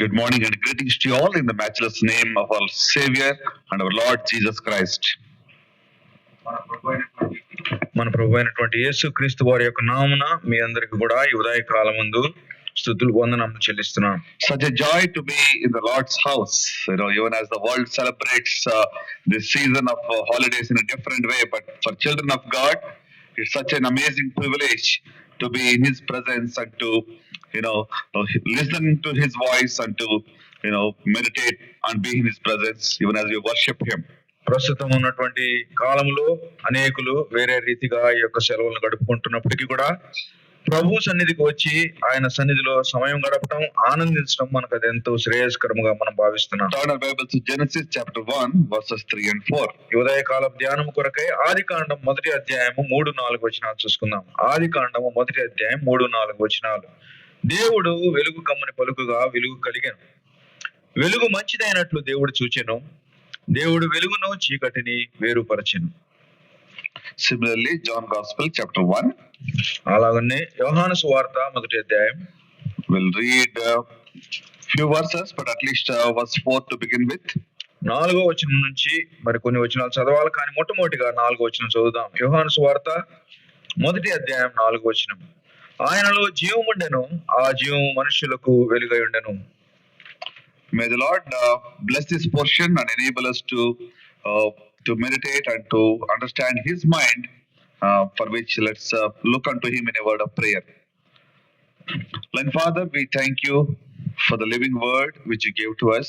Good morning and greetings to you all in the matchless name of our Savior and our Lord Jesus Christ. మన ప్రభు అయినటువంటి యేసు క్రీస్తు వారి యొక్క నామున మీ అందరికి కూడా ఈ ఉదయ కాలమందు స్తుతులు వందనములు చెల్లిస్తున్నాం. Such a joy to be in the Lord's house. Even as the world celebrates this season of holidays in a different way, but for children of God, it's such an amazing privilege to be in His presence and to, listen to His voice and to, meditate and be in His presence even as we worship Him. ప్రస్తుతం ఉన్నటువంటి కాలంలో అనేకులు వేరే రీతిగా ఈ యొక్క సెలవులను గడుపుకుంటున్నప్పటికీ కూడా ప్రభు సన్నిధికి వచ్చి ఆయన సన్నిధిలో సమయం గడపడం, ఆనందించడం మనకు అది ఎంతో శ్రేయస్కరముగా మనం భావిస్తున్నాం. Turn our Bible to Genesis chapter 1 verses 3 and 4. ఈ ఉదయకాల ధ్యానం కొరకై ఆదికాండం 1వ అధ్యాయము 3-4 వచనాలు చూసుకుందాం. ఆదికాండము 1వ అధ్యాయం 3-4 వచనాలు. దేవుడు వెలుగు కమ్మని పలుకుగా వెలుగు కలిగెను. వెలుగు మంచిదైనట్లు దేవుడు చూచెను. దేవుడు వెలుగును చీకటిని వేరుపరచెను. Similarly, John Gospel chapter 1. అలాగనే యోహాను సువార్త 1వ అధ్యాయం. We'll read few verses, but at least verse 4 to begin with. 4వ వచనం నుంచి మరి కొన్ని వచనాలు చదవాలి, కానీ మొట్టమొదటిగా 4వ వచనం చదువుదాం. యోహాను సువార్త 1వ అధ్యాయం 4వ వచనం. ఆయనలో జీవం ఉండెను, ఆ జీవం మనుషులకు వెలుగై ఉండెను. May the Lord bless this portion and enable us to meditate and to understand His mind, for which let's look unto Him in a word of prayer. Lord Father, we thank You for the living word which You gave to us.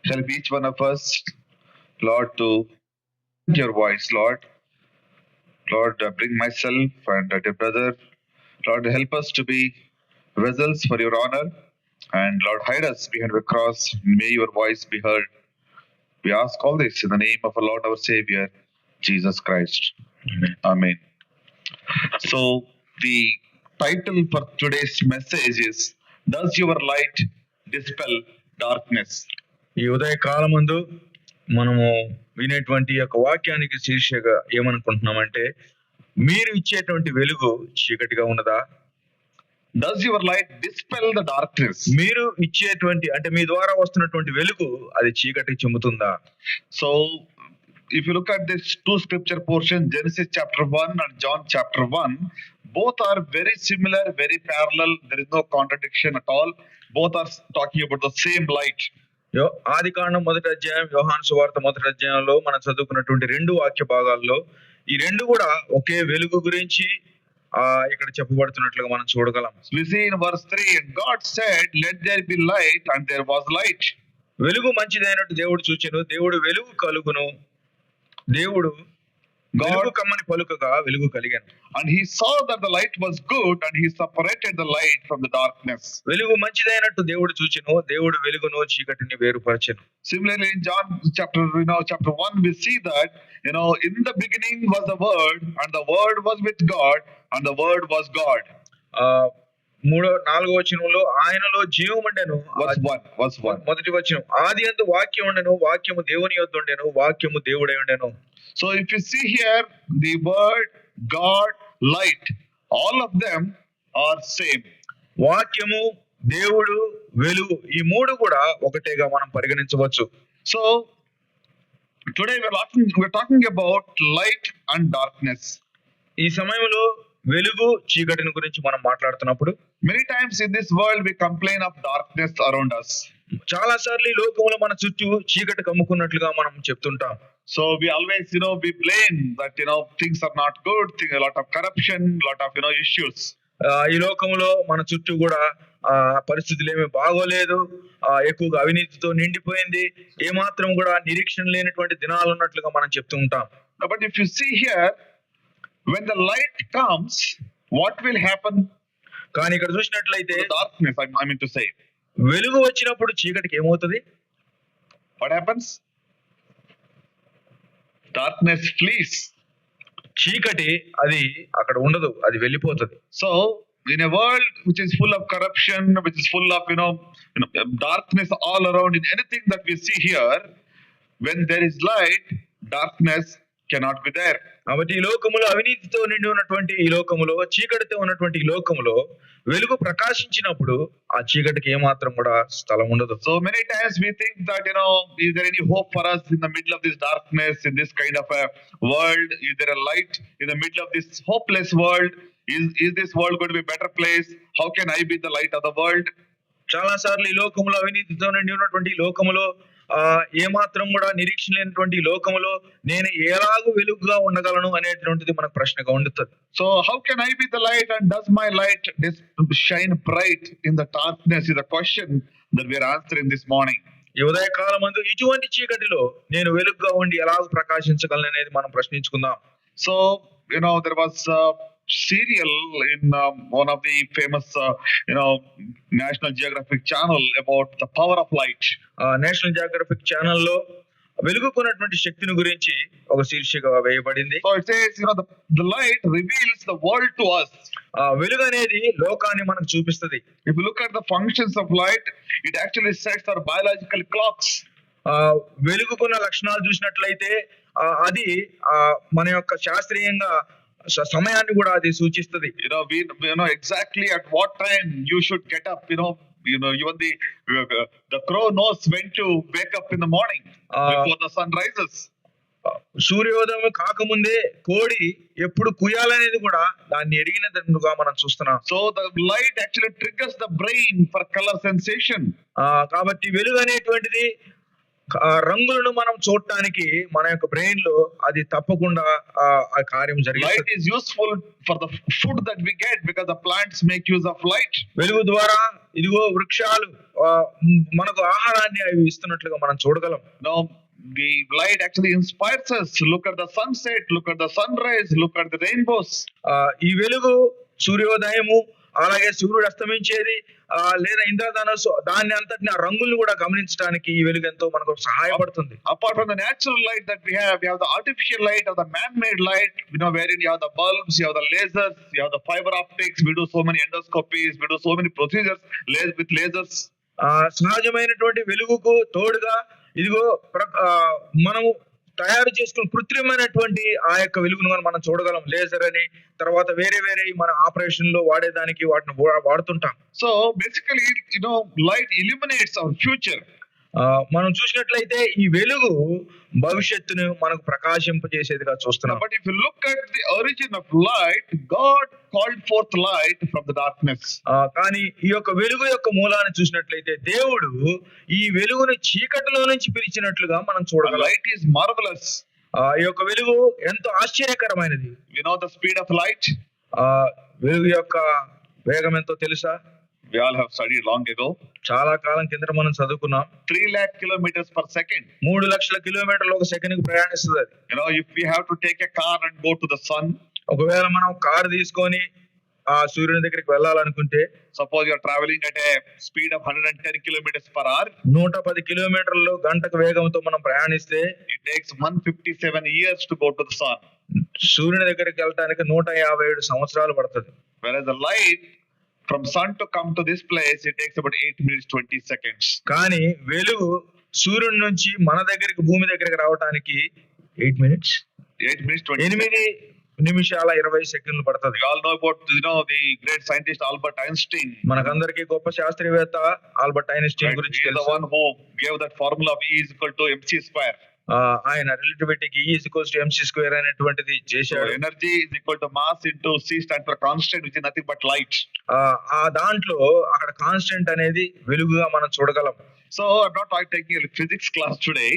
Help each one of us, Lord, to hear Your voice, Lord. Lord, bring myself and dear brother. Lord, help us to be vessels for Your honor. And Lord, hide us behind the cross. May Your voice be heard. We ask all this in the name of our Lord, our Savior, Jesus Christ. Amen. So, the title for today's message is, Does Your Light Dispel Darkness? ఈ ఉదయ కాలమందు మనము వినేటువంటి యొక్క వాక్యానికి శీర్షికగా ఏమనుకుంటున్నామంటే, మీరు ఇచ్చేటువంటి వెలుగు చీకటిగా ఉన్నదా? Does your light dispel the darkness? మీరు ఇచ్చేటువంటి అంటే మీ ద్వారా వస్తున్నటువంటి వెలుగు అది చీకటి చెందుతుందా? So if you look at this two scripture portions, Genesis chapter 1 and John chapter 1, both are very similar, very parallel. There is no contradiction at all. Both are talking about the same light. ఆదికాండం 1వ అధ్యాయం, యోహాను సువార్త 1వ అధ్యాయంలో మనం చదువుకున్నటువంటి రెండు వాక్య భాగాల్లో ఈ రెండు కూడా ఒకే వెలుగు గురించి ఇక్కడ చెప్పబడుతున్నట్లుగా మనం చూడగలం. We see in verse 3, and God said, let there be light, and there was light. వెలుగు మంచిదైనట్టు దేవుడు చూచెను, దేవుడు వెలుగు కలుగును, దేవుడు వెలుగు కమ్మని పలుకగా వెలుగు కలిగెను. And He saw that the light was good, and He separated the light from the darkness. వెలుగు మంచిదైనట్టు దేవుడు చూచెను, దేవుడు వెలుగును చీకటిని వేరుపరచెను. Similarly, in John chapter 1, we see that in the beginning was the Word, and the Word was with God, and the Word was God. 4వ వచనంలో ఆయనలో జీవం ఉండెను. మొదటి వచనం, ఆది యందు వాక్యం ఉండెను, వాక్యము దేవుని యొద్ద ఉండెను, వాక్యము దేవుడై ఉండెను. So if you see here, the Word, God, light, all of them are same. వాక్యము, దేవుడు, వెలుగు, ఈ మూడు కూడా ఒకటేగా మనం పరిగణించవచ్చు. So today we're talking about light and darkness. ఈ సమయంలో వెలుగు చీకటిని గురించి మనం మాట్లాడుతున్నప్పుడు, many times in this world we complain of darkness around us. చాలా సార్లు ఈ లోకంలో మన చుట్టూ చీకటి కమ్ముకున్నట్లుగా మనం చెప్తుంటాం. So we always we blame that things are not good, a lot of corruption, lot of issues. ఈ లోకంలో మన చుట్టూ కూడా పరిస్థితులు ఏమీ బాగోలేదు, ఎక్కువగా అవినీతితో నిండిపోయింది, ఏమాత్రం కూడా నిరీక్షణ లేనటువంటి దినాలు ఉన్నట్లుగా మనం చెప్తూ ఉంటాం. But if you see here, when the light comes, what will happen? కానీ ఇక్కడ చూసినట్లయితే darkness, I mean to say, వెలుగు వచ్చినప్పుడు చీకటికి ఏమవుతుంది? What happens? Darkness flees. చీకటి అది అక్కడ ఉండదు, అది వెళ్ళిపోతుంది. So in a world which is full of corruption, which is full of darkness all around, in anything that we see here, when there is light, darkness cannot be there. కాబట్టి ఈ లోకములో అవినీతితో నిండి ఉన్నటువంటి ఈ లోకములో, చీకటితో ఉన్నటువంటి ఈ లోకములో వెలుగు ప్రకాశించినప్పుడు ఆ చీకటికి ఏమాత్రం కూడా స్థలం ఉండదు. So many times we think that, is there any hope for us in the middle of this darkness, in this kind of a world? Is there a light in the middle of this hopeless world? Is this world going to be a better place? How can I be the light of the world? చాలా సార్లు ఈ లోకములో అవినీతితో నిండి ఉన్నటువంటి ఈ లోకములో ఏమాత్రం కూడా నిరీక్షణ లేనటువంటి ఈ లోకములో నేను ఎలాగూ వెలుగుగా ఉండగలను అనేటువంటిది మనకు ప్రశ్నగా ఉండుతుంది. So how can I be the light, and does my light shine bright in the darkness is the question that we are answering this morning. ఈ ఉదయకాలమందు ఇటువంటి చీకటిలో నేను వెలుగుగా ఉండి ఎలాగ ప్రకాశించగలను అనేది మనం ప్రశ్నించుకుందాం. So there was serial in one of the famous National Geographic channel about the power of light. National geographic ఛానల్లో వెలుగుకున్నటువంటి శక్తిని గురించి ఒక శీర్షిక వేయబడింది. So it says, the light reveals the world to us. వెలుగు అనేది లోకాన్ని మనకు చూపిస్తుంది. If you look at the functions of light, it actually sets our biological clocks. వెలుగుకున్న లక్షణాలు చూసినట్లయితే అది మన యొక్క శాస్త్రీయంగా సమయాన్ని కూడా అది సూచిస్తుంది. We know exactly at what time you should get up. Even the crow knows when to wake up in the morning before the sun rises. సూర్యోదయం కాకముందే కోడి ఎప్పుడు కుయాలనేది కూడా దాన్ని ఎరిగినట్టుగా మనం చూస్తున్నాం. So the light actually triggers the brain for color sensation. కాబట్టి వెలుగు అనేటువంటిది రంగులను మనం చూడటానికి మన యొక్క బ్రెయిన్ లో అది తప్పకుండా ఆ కార్యం జరిగింది. Light is useful for the food that we get because the plants make use of light. వెలుగు ద్వారా ఇదిగో వృక్షాలు మనకు ఆహారాన్ని అవి ఇస్తున్నట్లుగా మనం చూడగలం. Now the light actually inspires us. Look at the sunset, look at the sunrise, look at the rainbows. ఈ వెలుగు సూర్యోదయము అలాగే సూర్యుడు అస్తమించేది లేదా ఇంద్రధనుస్సు దాన్ని అంతటిని ఆ రంగులు కూడా గమనించడానికి ఈ వెలుగు ఎంతో మనకు సహాయపడుతుంది. Apart from the natural light that we have the artificial light or the man-made light, wherein you have the bulbs, you have the lasers, you have the fiber optics. We do so many endoscopies, we do so many procedures with lasers. సహజమైనటువంటి వెలుగుకు తోడుగా ఇదిగో మనము తయారు చేసుకున్న కృత్రిమైనటువంటి ఆ యొక్క వెలుగును మనం చూడగలం. లేజర్ అని తర్వాత వేరే మన ఆపరేషన్ లో వాడేదానికి వాటిని వాడుతుంటాం. So basically light illuminates our future. మనం చూసినట్లయితే ఈ వెలుగు భవిష్యత్తును మనకు ప్రకాశింపజేసేదిగా చూస్తున్నాం. But if you look at the origin of light, God called forth light from the darkness. కానీ ఈ యొక్క వెలుగు యొక్క మూలాన్ని చూసినట్లయితే దేవుడు ఈ వెలుగును చీకటిలో నుంచి పిలిచినట్లుగా మనం చూడగలం. Light is marvellous. ఈ యొక్క వెలుగు ఎంతో ఆశ్చర్యకరమైనది. You know the speed of light. వెలుగు యొక్క వేగం ఎంతో తెలుసా? We all have studied long ago. చాలా కాలం కిందట మనం చదువుకున్నాం. 3 lakh kilometers per second. 3 లక్షల కిలోమీటర్లు ఒక సెకండ్ కి ప్రయాణిస్తుంది అది. If we have to take a car and go to the sun, ఒకవేళ మనం కారు తీసుకొని ఆ సూర్యుని దగ్గరికి వెళ్ళాలనుకుంటే, suppose you are traveling at a speed of 110 kilometers per hour, 110 కిలోమీటర్లు గంటకు వేగంతో మనం ప్రయాణిస్తే it takes 157 years to go to the sun. సూర్యుని దగ్గరికి వెళ్ళడానికి 157 సంవత్సరాలు పడుతుంది. Whereas the light from sun to come to this place, it takes about 8 minutes 20 seconds. కానీ వెలుగు సూర్యుని నుంచి మన దగ్గరికి భూమి దగ్గరికి రావడానికి 8 minutes 20 నిమిషాల 20 సెకండ్లు పడుతుంది. You all know about the great scientist Albert Einstein. మనకందరికీ గొప్ప శాస్త్రవేత్త ఆల్బర్ట్ ఐన్స్టీన్ గురించి తెలుసు. The one who gave that formula of E is equal to mc square. ఆయన రిలేటివిటీకి E is equals to mc square అనేటువంటిది చేశాడు. Energy is equal to mass into C stands for constant, which is nothing but light. ఆ దాంట్లో అక్కడ constant అనేది వెలుగుగా మనం చూడగలం. So I'm not taking a physics class today.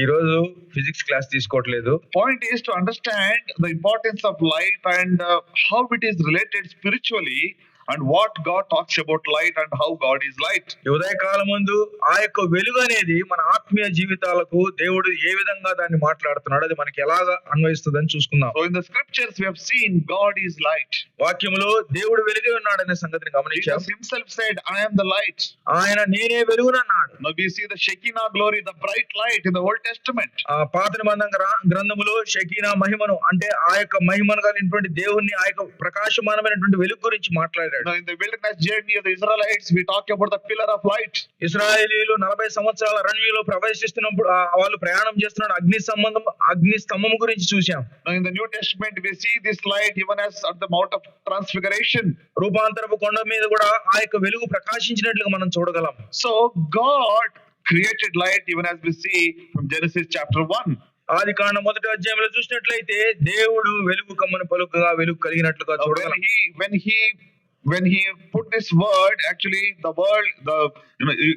ఈ రోజు ఫిజిక్స్ క్లాస్ తీసుకోవట్లేదు. Point is to understand the importance of light and how it is related spiritually, and what God talks about light and how God is light. ఈ ఉదయకాలం ముందు ఆ యొక్క వెలుగు అనేది మన ఆత్మీయ జీవితాలకు దేవుడు ఏ విధంగా దాన్ని మాట్లాడుతున్నాడు, అది మనకి ఎలాగా అన్వయిస్తుందని చూసుకుందాం. So in the scriptures we have seen God is light. వాక్యములో దేవుడు వెలుగే ఉన్నాడనే సంగతిని గమనించాం. Jesus himself said, I am the light. ఆయన నేనే వెలుగునన్నాడు. Now we see the Shekinah glory, the bright light in the Old Testament. పాత నిబంధన గ్రంథములో షెకీనా మహిమను అంటే ఆ యొక్క మహిమను కలిగినటువంటి దేవుణ్ణి ఆ యొక్క ప్రకాశమానమైనటువంటి వెలుగు గురించి మాట్లాడాడు. అన్నాడు. Now, in the wilderness journey of the Israelites, we talk about the pillar of light. ఇశ్రాయేలీయులు 40 సంవత్సరాల అరణ్యంలో ప్రవేశిస్తున్నప్పుడు వాళ్ళు ప్రయాణం చేస్తున్న అగ్ని స్తంభం గురించి చూశాం. Now, in the New Testament, we see this light even as at the Mount of Transfiguration. రూపాంతరపు కొండ మీద కూడా ఆ యొక్క వెలుగు ప్రకాశించినట్లుగా మనం చూడగలం. So, God created light even as we see from Genesis chapter 1. ఆదికాండం 1వ అధ్యాయంలో చూసినట్లయితే దేవుడు వెలుగు కమ్మని పలుకగా వెలుగు కలిగినట్లుగా చూడగలం. When he put this word, actually the world,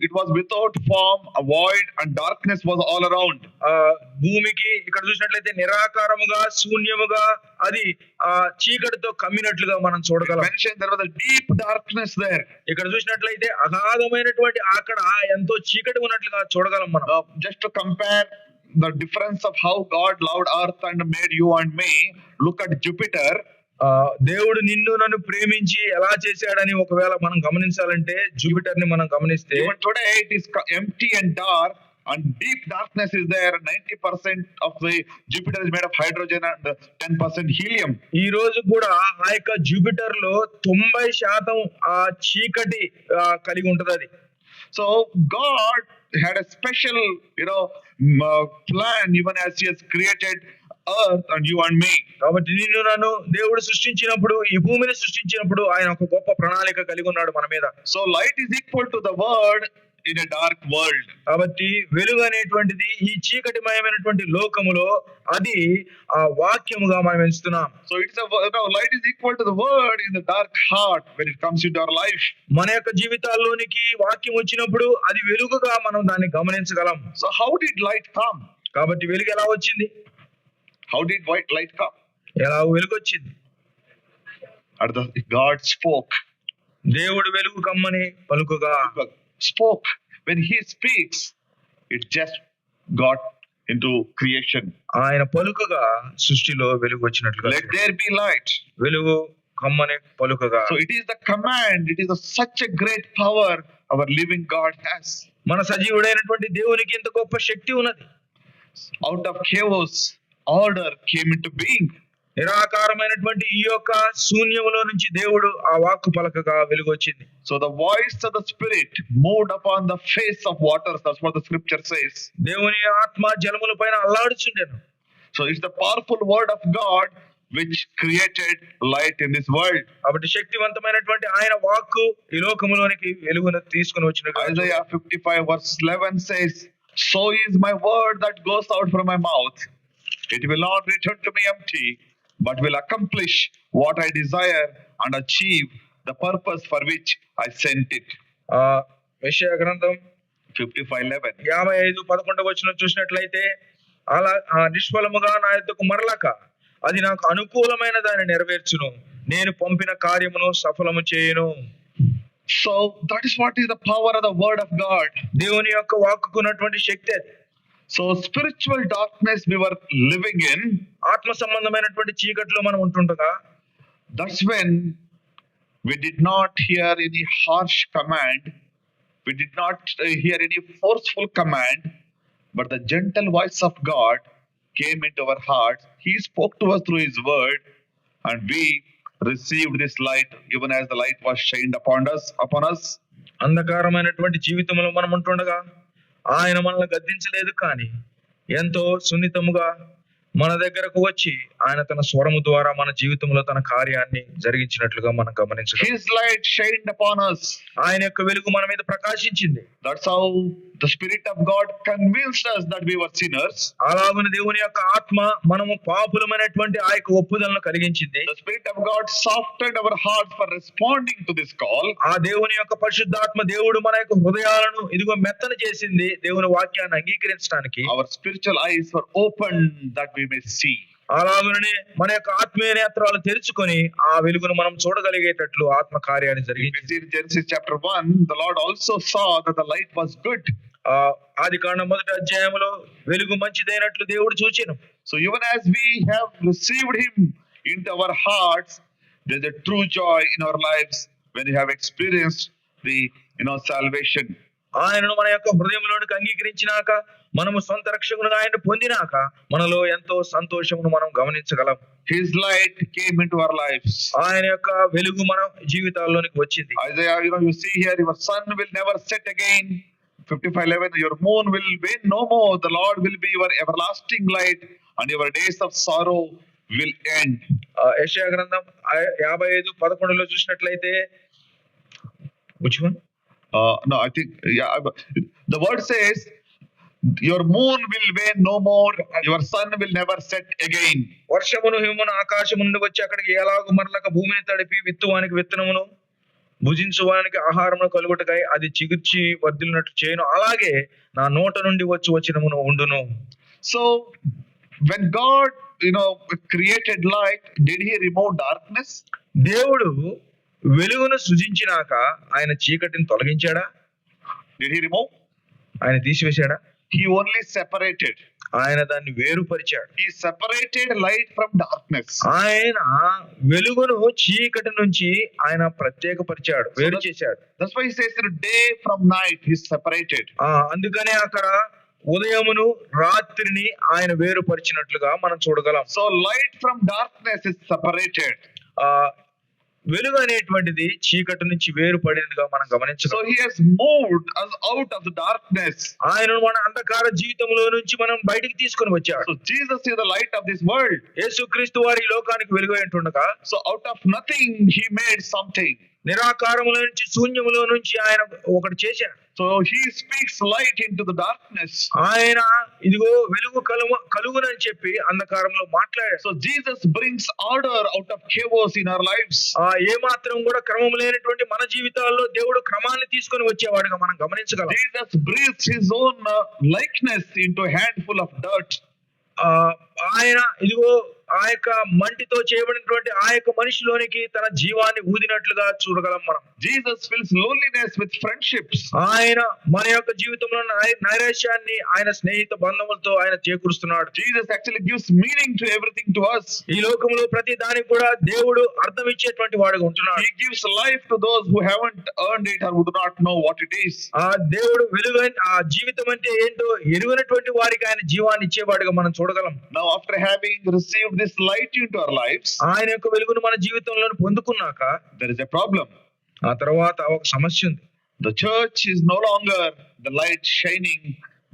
it was without form, a void, and darkness was all around. భూమికి ఇక్కడ చూసినట్లయితే నిరాకారముగా శూన్యముగా అది చీకటితో కమ్మినట్లుగా మనం చూడగలం. Mentioned there was a deep darkness there. ఇక్కడ చూసినట్లయితే అగాధమైనటువంటి అక్కడ ఎంతో చీకటి ఉన్నట్లుగా చూడగలం మనం. Just to compare the difference of how God loved earth and made you and me, look at Jupiter. దేవుడు నిన్ను నన్ను ప్రేమించి ఎలా చేశాడని ఒకవేళ మనం గమనించాలంటే జూపిటర్ ని మనం గమనిస్తే even today it is empty and dark and deep darkness is there. 90% of the Jupiter is made of hydrogen and 10% helium. ఈ రోజు కూడా ఆ యొక్క జూపిటర్ లో 90% ఆ చీకటి కలిగి ఉంటది అది. So God had a special plan even as he has created earth and you and me. కాబట్టి నిన్ను నన్ను దేవుడు సృష్టించినప్పుడు ఈ భూమిని సృష్టించినప్పుడు ఆయన ఒక గొప్ప ప్రణాళిక కలిగి ఉన్నాడు మన మీద. So light is equal to the word in a dark world. కాబట్టి వెలుగు అనేటువంటిది ఈ చీకటిమయమైనటువంటి లోకములో అది ఆ వాక్యముగా మనం ఎంచుతున్నాం. So it's light is equal to the word in the dark heart when it comes into our life. మన యొక్క జీవితాల్లోనికి వాక్యం వచ్చినప్పుడు అది వెలుగుగా మనం దాన్ని గమనించగలం. So how did light come? కాబట్టి వెలుగు ఎలా వచ్చింది? How did light come? ఎలా వెలుగు వచ్చింది? God spoke. దేవుడు వెలుగు కమ్మని పలుకగా spoke. When he speaks, it just got into creation. ఆయన పలుకగా సృష్టిలో వెలుగు వచ్చినట్లుగా. Let there be light. వెలుగు కమ్మని పలుకగా. So it is the command. It is such a great power our living God has. మన సజీవుడైనటువంటి దేవునికి ఇంత గొప్ప శక్తి ఉన్నది. Out of chaos, order came into being. నిరాకారమైనటువంటి ఈ యొక్క శూన్యములో నుంచి దేవుడు ఆ వాక్కు పలకగా వెలుగు వచ్చింది. So the voice of the Spirit moved upon the face of waters. That's what the scripture says. దేవుని ఆత్మ జలముల పైన అల్లాడుచుండెను. So it's the powerful word of God which created light in this world. కాబట్టి శక్తివంతమైనటువంటి ఆయన వాక్కు ఈ లోకములోనికి వెలుగును తీసుకొని వచ్చిన. Isaiah 55 verse 11 says, "So is my word that goes out from my mouth. It will not return to me empty, but will accomplish what I desire and achieve the purpose for which I sent it." యెషయా గ్రంథం 55:11. 55:11 వచనం చూసినట్లయితే అలా నిష్ఫలముగా నా యొద్దకు మరలక అది నాకు అనుకూలమైన దాన్ని నెరవేర్చును, నేను పంపిన కార్యమును సఫలము చేయును. So that is what is the power of the word of God. దేవుని యొక్క వాక్కుకున్నటువంటి శక్తి అది. So spiritual darkness we were living in, ఆత్మ సంబంధమైనటువంటి చీకటిలో మనం ఉంటుండగా, that's when we did not hear any harsh command, we did not hear any forceful command, but the gentle voice of God came into our hearts. He spoke to us through his word and we received this light even as the light was shined upon us. అంధకారమైనటువంటి జీవితంలో మనం ఉంటుండగా ఆయన మనల్ని గద్దించలేదు, కానీ ఎంతో సున్నితముగా మన దగ్గరకు వచ్చి ఆయన తన స్వరము ద్వారా మన జీవితంలో తన కార్యాన్ని జరిగించినట్లుగా మనం గమనించగలం. His light shined upon us. ఆయన యొక్క వెలుగు మన మీద ప్రకాశించింది. That's how the Spirit of God convinced us that we were sinners. అలాగని దేవుని యొక్క ఆత్మ మనము పాపులమైనటువంటి ఆ యొక్క ఒప్పుదలను కలిగించింది. The Spirit of God softened our hearts for responding to this call. ఆ దేవుని యొక్క పరిశుద్ధాత్మ దేవుడు మన యొక్క హృదయాలను ఇదిగో మెత్తన చేసింది దేవుని వాక్యాన్ని అంగీకరించడానికి. Our spiritual eyes were opened that we may see. అలాగనే మన యొక్క ఆత్మీయ నేత్రాలు తెరుచుకొని ఆ వెలుగును మనం చూడగలిగేటట్లు ఆత్మ కార్యాన్ని జరిగించింది. In Genesis chapter 1, the Lord also saw that the light was good. ఆదికాండం 1వ అధ్యాయములో వెలుగు మంచిదైనట్లు దేవుడు చూచెను. So even as we have received him into our hearts, there's a true joy in our lives when we have experienced the salvation. ఆయనను మన యొక్క హృదయంలోనికి అంగీకరించినాక, మనము సొంత రక్షకునిగా ఆయన పొందినాక మనలో ఎంతో సంతోషమును మనం గమనించగలం. His light came into our lives. ఆయన యొక్క వెలుగు మన జీవితాల్లోనికి వచ్చింది. Isaiah, you see here, your sun will never set again. 55:11, your moon will wane no more. The Lord will be your everlasting light, and your days of sorrow will end. యెషయా గ్రంథం 55:11 చూసినట్లయితే, which one? No, I think the word says, your moon will wane no more, your sun will never set again. వర్షమును హిమమును ఆకాశము నుండి వచ్చి అక్కడికి ఎలాగూ మరలక భూమిని తడిపి విత్తువానికి విత్తనమును భుజించువానికి ఆహారమును కలుగుటకై అది చిగుర్చి వర్ధిల్లినట్లు చేయను, అలాగే నా నోట నుండి వచ్చినమును ఉండును. So when God created light, did he remove darkness? దేవుడు వెలుగును సృజించినాక ఆయన చీకటిని తొలగించాడా? Did he remove? ఆయన తీసివేశాడా? He only separated. ఆయన దాన్ని వేరుపరిచాడు. He separated light from darkness. ఆయన వెలుగును చీకటి నుంచి ఆయన ప్రత్యేకపరిచాడు, వేరు చేశాడు. That's why he says day from night he separated. అందుకనే అక్కడ ఉదయమును రాత్రిని ఆయన వేరుపరిచినట్లుగా మనం చూడగలం. So light from darkness is separated. వెలుగు అనేటువంటిది చీకటి నుంచి వేరుపడినదిగా మనం గమనించగలం. So he has moved us out of the darkness. ఆయన మన అంధకార జీవితంలో నుంచి మనం బయటికి తీసుకొని వచ్చాడు. So Jesus is the light of this world. యేసుక్రీస్తు వారి ఈ లోకానికి వెలుగు అంటుండగా, so out of nothing he made something. నిరాకారములో నుంచి శూన్యములో నుంచి ఆయన ఒకటి చేశాడు. So he speaks light into the darkness. ఆయన ఇదిగో వెలుగు కలుగునని చెప్పి అంధకారంలో మాట్లాడాడు. So Jesus brings order out of chaos in our lives. ఏ మాత్రం కూడా క్రమం లేనటువంటి మన జీవితాల్లో దేవుడు క్రమాన్ని తీసుకొని వచ్చేవాడుగా మనం గమనించగలం. Jesus breathes his own likeness into a handful of dirt. ఆయన ఇదిగో ఆ యొక్క మంటితో చేయబడినటువంటి ఆ యొక్క మనిషిలోనికి తన జీవాన్ని ఊదినట్లుగా చూడగలం మనం. Jesus fills loneliness with friendships. ఆయన మన యొక్క జీవితంలో నైరాశ్యాన్ని ఆయన స్నేహిత బంధములతో ఆయన చేకూరుస్తున్నాడు. Jesus actually gives meaning to everything to us. ఈ లోకంలో ప్రతి దానికి కూడా దేవుడు అర్థం ఇచ్చేటువంటి వాడుగా ఉంటున్నాడు. He gives life to those who haven't earned it or who do not know what it is. ఆ దేవుడు వెలుగు ఆ జీవితం అంటే ఏంటో ఎరుగనటువంటి వారికి ఆయన జీవాన్ని ఇచ్చేవాడుగా మనం చూడగలం. Now after having received this light into our lives, ఆయన యొక్క వెలుగును మన జీవితంలో పొందుకున్నాక there is a problem. ఆ తర్వాత ఒక సమస్య ఉంది. The church is no longer the light shining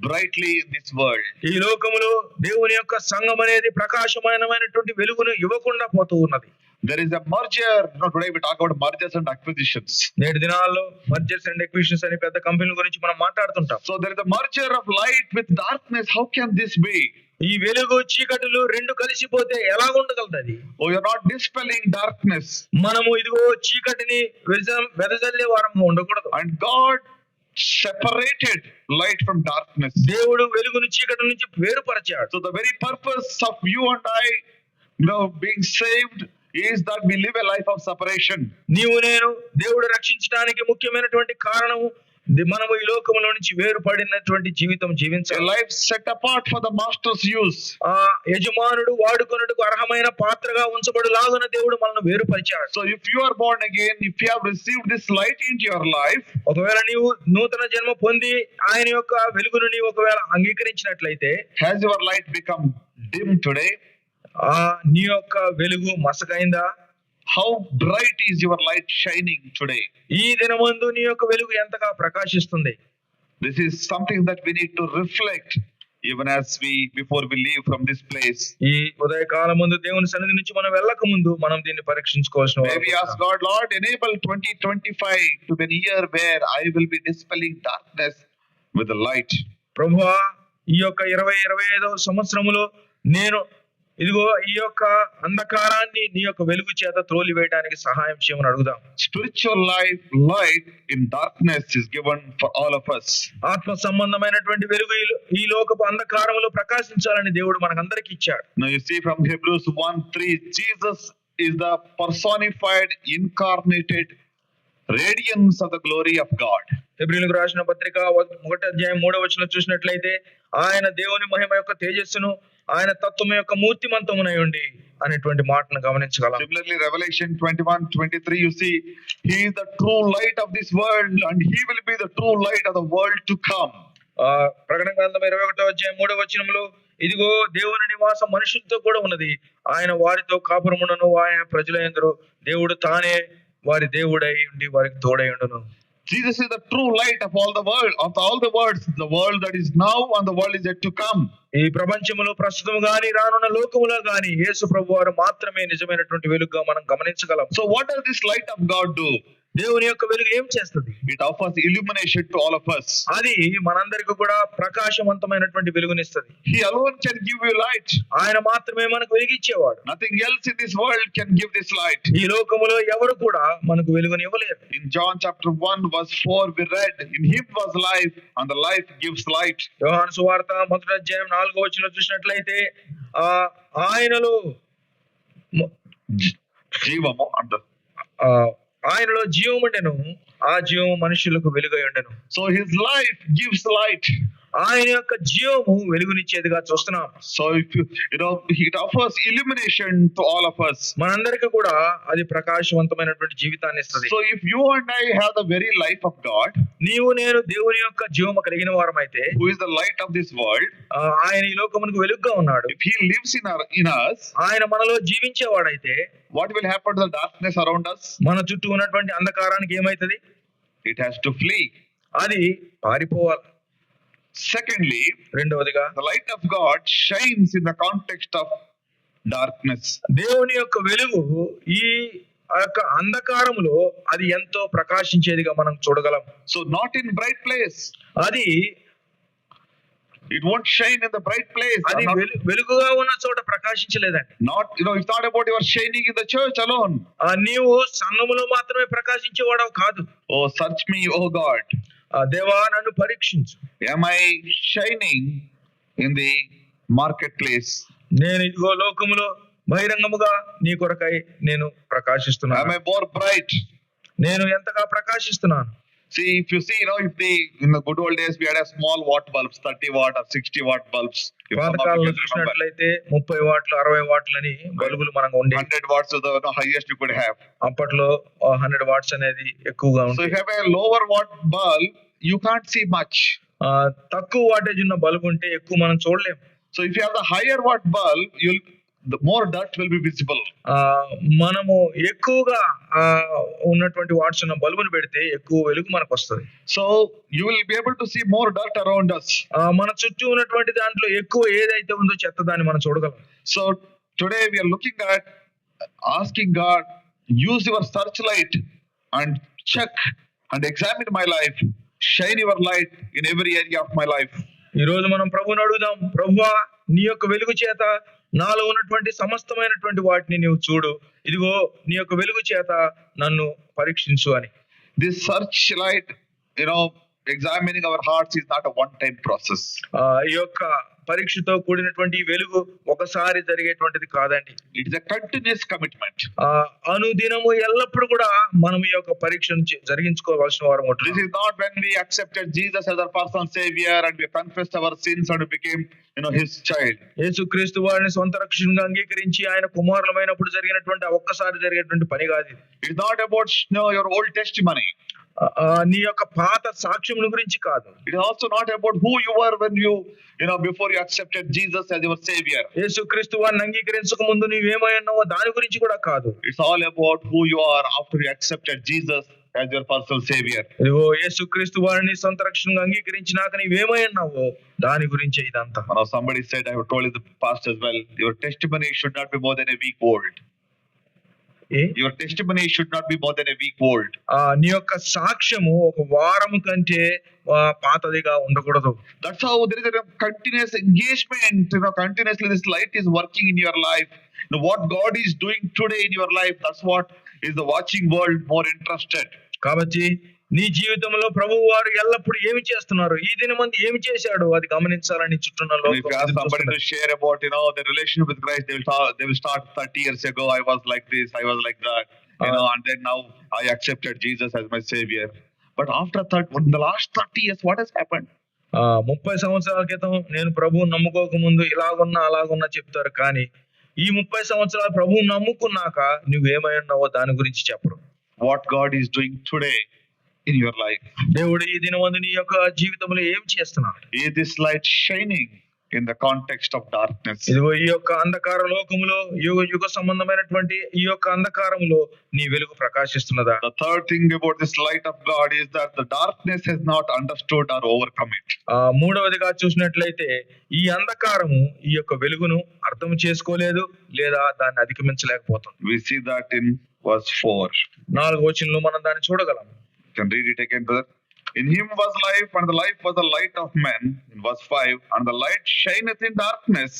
brightly in this world. ఈ లోకములో దేవుని యొక్క సంఘం అనేది ప్రకాశమానమైనటువంటి వెలుగును ఇవ్వకుండా పోతూ ఉన్నది. There is a merger. Today we talk about mergers and acquisitions. నేటి దినాల్లో మర్జర్స్ అండ్ ఎక్విజిషన్స్ అనే పెద్ద కంపెనీల గురించి మనం మాట్లాడుతుంటాం. So there is a merger of light with darkness. How can this be? ఈ వెలుగు చీకటులు రెండు కలిసిపోతే ఎలా ఉండగలది? Oh, you're not dispelling darkness. మనము ఇదిగో చీకటిని వెదజల్లే వారము ఉండకూడదు. And God separated light from darkness. దేవుడు వెలుగును చీకటి నుంచి వేరుపరిచాడు. So the very purpose of you and I, being saved is that we live a life of separation. నీవు నేను దేవుడు రక్షించడానికి ముఖ్యమైనటువంటి కారణము మనము ఈ లోకములో నుంచి వేరుపడినటువంటి జీవితం జీవించాలి. A life set apart for the master's use. యజమానుడు వాడుకొనుటకు అర్హమైన పాత్రగా ఉంచబడులాగున దేవుడు మనల్ని వేరుపరిచాడు. So if you are born again, if you have received this light into your life, ఒకవేళ నీవు నూతన జన్మ పొంది ఆయన యొక్క వెలుగును నీవు ఒకవేళ అంగీకరించినట్లయితే, has your light become dim today? నీ యొక్క వెలుగు మసకైందా? How bright is your light shining today? ఈ దినమందు నీ యొక్క వెలుగు ఎంతగా ప్రకాశిస్తుంది? This is something that we need to reflect even as before we leave from this place. ఈ ఉదయకాలం ముందు దేవుని సన్నిధి నుంచి మనం వెళ్ళక ముందు మనం దీన్ని పరీక్షించుకోవాల్సిన maybe ask God, Lord, enable 2025 to be a year where I will be dispelling darkness with the light. ప్రభువా, ఈ యొక్క 2025వ సంవత్సరములో నేను ఇదిగో ఈ యొక్క అంధకారాన్ని నీ యొక్క వెలుగు చేత త్రోలి వేయడానికి సహాయం చేయమని అడుగుదాం. Spiritual light in darkness is given for all of us. ఆత్మ సంబంధమైనటువంటి వెలుగు ఈ లోకపు అంధకారములో ప్రకాశించాలని దేవుడు మనకందరికి ఇచ్చాడు. Now you see from Hebrews 1:3, Jesus is the personified, incarnated radiance of the glory of God. హెబ్రీయులకు రాసిన పత్రిక 1:3 చూసినట్లయితే, ఆయన దేవుని మహిమ యొక్క తేజస్సును, ఆయన తత్వం యొక్క మూర్తిమంతమునై ఉండి అనేటువంటి మాటను గమనించగలం. Similarly, Revelation 21:23, you see, he is the true light of this world and he will be the true light of the world to come. ప్రకటన గ్రంథం 21:3 ఇదిగో దేవుని నివాసం మనుషులతో కూడా ఉన్నది, ఆయన వారితో కాపురముండును, ఆయన ప్రజలందరూ దేవుడు తానే వారి దేవుడై ఉండి వారికి తోడై ఉండును. Jesus is the true light of all the world, of all the worlds, the world that is now and the world is yet to come. ఈ ప్రపంచములో ప్రస్తుతం గాని రానున్న లోకములో గాని యేసు ప్రభువారు మాత్రమే నిజమైనటువంటి వెలుగుగా మనం గమనించగలం. So what does this light of God do? దేవుని యొక్క వెలుగు ఏం చేస్తుంది? It offers illumination to all of us. అది మనందరికి కూడా ప్రకాశవంతమైనటువంటి వెలుగునిస్తుంది. He alone can give you light. ఆయన మాత్రమే మనకు వెలిగిచ్చేవాడు. Nothing else in this world can give this light. ఈ లోకములో ఎవరు కూడా మనకు వెలుగుని ఇవ్వలేరు. In John chapter 1:4 we read, in him was life and the life gives light. యోహాను సువార్త 1:4 చూసినట్లయితే ఆయనలో జీవము అంటారు. ఆయనలో జీవం ఉండెను, ఆ జీవం మనుషులకు వెలుగై ఉండెను. So his life gives light. ఆయన యొక్క జీవము వెలుగునిచ్చేదిగా చూస్తున్నాం. So if you know, it offers illumination to all of us. మనందరికీ కూడా అది ప్రకాశవంతమైనటువంటి జీవితాన్ని ఇస్తుంది. So if you and I have the very life of God, నీవు నేను దేవుని యొక్క జీవము కలిగిన వారమైతే, who is the light of this world, ఆయన ఈ లోకమునకు వెలుగుగా ఉన్నాడు. if he lives in us, ఆయన మనలో జీవించేవాడైతే what will happen to the darkness around us? మన చుట్టూ ఉన్నటువంటి అంధకారానికి ఏమైతది? It has to flee. అది పారిపోవాలి. Secondly, రెండవదిగా the light of God shines in the context of darkness. దేవుని యొక్క వెలుగు ఈ యొక్క అంధకారములో అది ఎంతో ప్రకాశించేదిగా మనం చూడగలం. So not in bright place. అది It won't shine in the bright place. అది వెలుగుగా ఉన్న చోట ప్రకాశించలేదండి. Not, it's not about your shining in the church alone. నీవు సంఘములో మాత్రమే ప్రకాశించేవాడవు కాదు. Oh, search me, oh God. దేవా నన్ను పరీక్షించు. Am I shining in the marketplace? నేను ఇదిగో లోకములో బహిరంగముగా నీ కొరకై నేను ప్రకాశిస్తున్నాను. Am I more bright? నేను ఎంతగా ప్రకాశిస్తున్నాను. See, if you see, in the good old days, we had a small watt bulbs, 30 watt or 60 watt bulbs. పాతకాలంలో చూసినట్లయితే 30 వాట్లు 60 వాట్లని బల్బులు మనకు ఉండేవి. 100 watts is the highest you could have. అప్పట్లో 100 వాట్స్ అనేది ఎక్కువగా So ఉంది. if you have a lower watt bulb, you can't see much. తక్కువ వాటేజ్ ఉన్న బల్బు ఉంటే ఎక్కువ మనం చూడలేము. So if you have the higher watt bulb, the more dirt will be visible. మనము ఎక్కువగా ఉన్నటువంటి వాట్స్ ఉన్న బల్బును పెడితే ఎక్కువ వెలుగు మనకు వస్తుంది. So you will be able to see more dirt around us. మన చుట్టూ ఉన్నటువంటి దాంట్లో ఎక్కువ ఏదైతే ఉందో చెత్త దాన్ని మనం చూడగలం. So today we are looking at asking God, use your searchlight and check and examine my life. Shine your light in every area of my life. ఈ రోజు మనం ప్రభువుని అడుగుదాం, ప్రభువా నీ యొక్క వెలుగు చేత నాలో ఉన్నటువంటి సమస్తమైనటువంటి వాటిని నీవు చూడు, ఇదిగో నీ యొక్క వెలుగు చేత నన్ను పరీక్షించు అని. This searchlight, examining our hearts is not a one-time process. ఈ యొక్క పరీక్షతో కూడినటువంటి వెలుగు ఒకసారి జరిగేటువంటిది కాదండి. It is a continuous commitment. అనుదినము ఎల్లప్పుడు కూడా మనం ఈ యొక్క పరీక్షను జరిగించుకోవాల్సిన వారం ఉంటుంది. This is not when we accepted Jesus as our personal savior and we confessed our sins and we became his child. యేసుక్రీస్తు వారిని సొంత రక్షకునిగా అంగీకరించి ఆయన కుమారులమైనప్పుడు జరిగినటువంటి ఒక్కసారి జరిగేటువంటి పని కాదు. It is not about your old testimony. నీ యొక్క పాత సాక్ష్యముల గురించి కాదు. It is also not about who you were when before you accepted Jesus as your savior. యేసుక్రీస్తు వారిని అంగీకరించక ముందు నీవేమై ఉన్నావో దాని గురించి కూడా కాదు. It's all about who you are after you accepted Jesus as your personal savior. ఇదిగో యేసుక్రీస్తు వారిని సొంత రక్షకునిగా అంగీకరించినాక నీవేమై ఉన్నావో దాని గురించి ఇదంతా. Somebody said, I have told you the past as well, your testimony should not be more than a week old. Your testimony should not be more than a week old. నీ యొక్క సాక్ష్యము ఒక వారము కంటే పాతదిగా ఉండకూడదు. That's how there is a continuous engagement. Continuously this light is working in your life. What God is doing today in your life, that's what is the watching world more interested. కాబట్టి నీ జీవితంలో ప్రభువు వారు ఎల్లప్పుడు ఏమి చేస్తున్నారు, ఈ దినమందు ఏమి చేశాడు అది గమనించాలని చుట్టూన్న If you ask somebody to share about the relationship with Christ, they will start 30 years ago I was like this, I was like that, and then now I accepted Jesus as my savior. But after in the last 30 years, what has happened? 30 సంవత్సరాల క్రితం నేను ప్రభువుని నమ్ముకోక ముందు ఇలాగున్నా అలాగున్నా చెప్తారు, కానీ ఈ 30 సంవత్సరాలు ప్రభువుని నమ్ముకున్నాక నువ్వేమై ఉన్నావో దాని గురించి చెప్పరు. What God is doing today in your life? దేవుడు ఈ దినమందు నీ యొక్క జీవితంలో ఏం చేస్తున్నాడు? Is this light shining in the context of darkness? ఇదిగో ఈ యొక్క అంధకార లోకములో యుగ సంబంధమైనటువంటి ఈ యొక్క అంధకారములో నీ వెలుగు ప్రకాశిస్తున్నదా? The third thing about this light of God is that the darkness has not understood or overcome it. మూడవదిగా చూసినట్లయితే ఈ అంధకారము ఈ యొక్క వెలుగును అర్థం చేసుకోలేదు లేదా దాన్ని అధిగమించలేకపోతుంది. We see that in verse 4. 4వ వచనంలో మనం దాన్ని చూడగలం. You can read it again, brother. In him was life, and the life was the light of men. In verse 5, and the light shineth in darkness,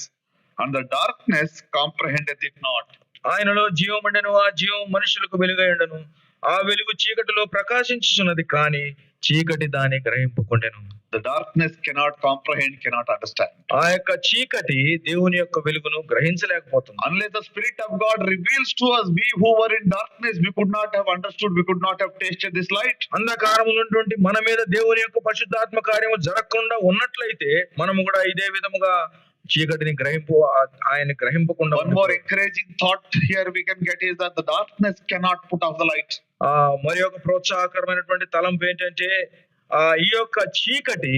and the darkness comprehendeth it not. ఆయనలో జీవముండెను, ఆ జీవం మనుషులకు వెలుగై ఉండెను. ఆ వెలుగు చీకటిలో ప్రకాశించుచున్నది, కానీ చీకటి దాన్ని గ్రహింపకుండెను. The darkness cannot comprehend, cannot understand. ఆ యొక్క చీకటి దేవుని యొక్క వెలుగును గ్రహించలేకపోతుంది. Unless the Spirit of God reveals to us, we who were in darkness, we could not have understood, we could not have tasted this light. అంధకారములో ఉన్నటువంటి మన మీద దేవుని యొక్క పరిశుద్ధాత్మ కార్యము జరగకుండా ఉన్నట్లయితే మనము కూడా ఇదే విధముగా చీకటిని ఆయన గ్రహింపకుండా. One more encouraging thought here we can get is that the darkness cannot put off the light. మరి ఒక ప్రోత్సాహకరమైనటువంటి తలంపు ఏంటంటే ఈ యొక్క చీకటి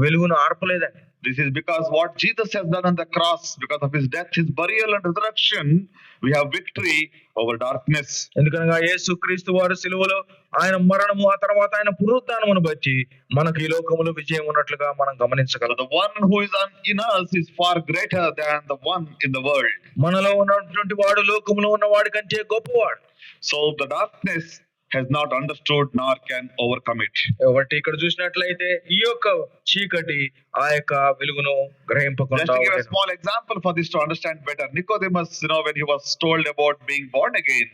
వెలుగును ఆర్పలేదండి. This is because what Jesus has done on the cross, because of his death, his burial and resurrection, we have victory over darkness. ఎందుకనగా యేసుక్రీస్తు వారు సిలువలో ఆయన మరణము ఆ తర్వాత ఆయన పునరుత్థానమును బట్టి మనకు ఈ లోకములో విజయం ఉన్నట్లుగా మనం గమనించగలం. The one who is in us is far greater than the one in the world. మనలో ఉన్నటువంటి వాడు లోకములో ఉన్న వాడి కంటే గొప్పవాడు. So the darkness has not understood nor can overcome it. కాబట్టి ఇక్కడ చూసినట్లయితే ఈ యొక్క చీకటి ఆ యొక్క వెలుగును గ్రహింపకుండా. Just to give a small example for this to understand better, Nicodemus, when he was told about being born again,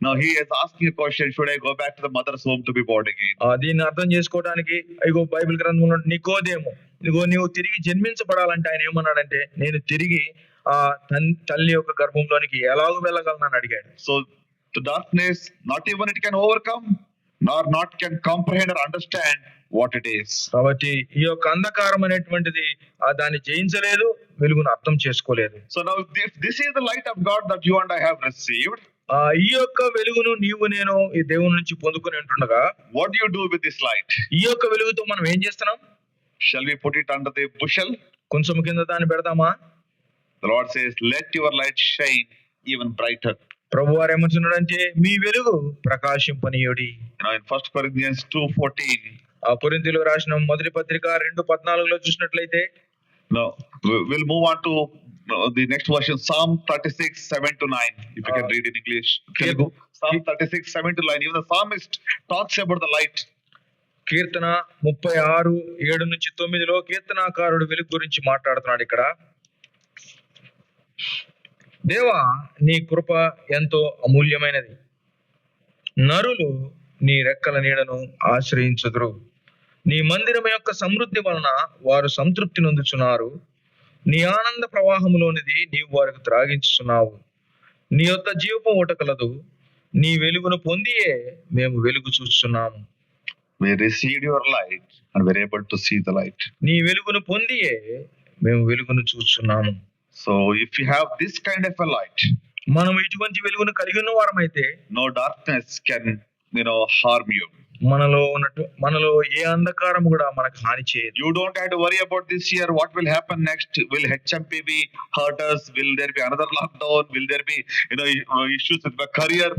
now he is asking a question, should I go back to the mother's womb to be born again? దీన్ని అర్థం చేసుకోవడానికి ఇగో Bible గ్రంథంలో నికోదేము, ఇదిగో నీవు తిరిగి జన్మించబడాలంటే ఆయన ఏమన్నాడంటే, నేను తిరిగి తల్లి యొక్క గర్భంలోనికి ఎలాగో వెళ్ళగలను అడిగాడు. So the darkness, not even it can overcome, nor not can comprehend or understand what it is. కాబట్టి ఈ యొక్క అంధకారం అనేటువంటిది దాన్ని జయించలేదు, వెలుగును అర్థం చేసుకోలేదు. So now this is the light of God that you and I have received. ఈ యొక్క వెలుగును నీవు నేను ఈ దేవుని నుంచి పొందుకొని ఉంటుండగా, what do you do with this light? ఈ యొక్క వెలుగుతో మనం ఏం చేస్తున్నాం? Shall we put it under the bushel? కొంచెం కింద దాన్ని పెడదామా? The Lord says, let your light shine even brighter. ప్రభువారు ఏమంటున్నాడంటే, మీ వెలుగు ప్రకాశింపనీయుడి. In 1 Corinthians 2:14, కొరింథీయులకు రాసిన మొదటి పత్రిక 2:14లో చూసినట్లయితే, no, we'll move on to the next version, Psalm 36:7-9. If you can read in English, Telugu, Psalm 36:7-9. Even the psalmist talks about the light. కీర్తన 36:7-9లో కీర్తనాకారుడు వెలుగు గురించి మాట్లాడుతున్నాడు. ఇక్కడ, దేవా నీ కృప ఎంతో అమూల్యమైనది, నరులు నీ రెక్కల నీడను ఆశ్రయించుదురు. నీ మందిరం యొక్క సమృద్ధి వలన వారు సంతృప్తి నొందుచున్నారు. నీ ఆనంద ప్రవాహములోనిది నీవు వారికి త్రాగించుచున్నావు. నీ యొక్క జీవపు ఊట కలదు, నీ వెలుగును పొందియే మేము వెలుగు చూస్తున్నాము. We received your light and we're able to see the light. నీ వెలుగును పొందియే మేము వెలుగును చూస్తున్నాము. So if you have this kind of a light, మనం ఇటువంటి వెలుగును కలిగి ఉన్న వారమైతే no darkness can harm you. మనలో ఏ అంధకారం కూడా మనకు హాని చేయదు. You don't have to worry about this year, what will happen next. Will HMPV hurt us? Will there be another lockdown? Will there be issues with the career?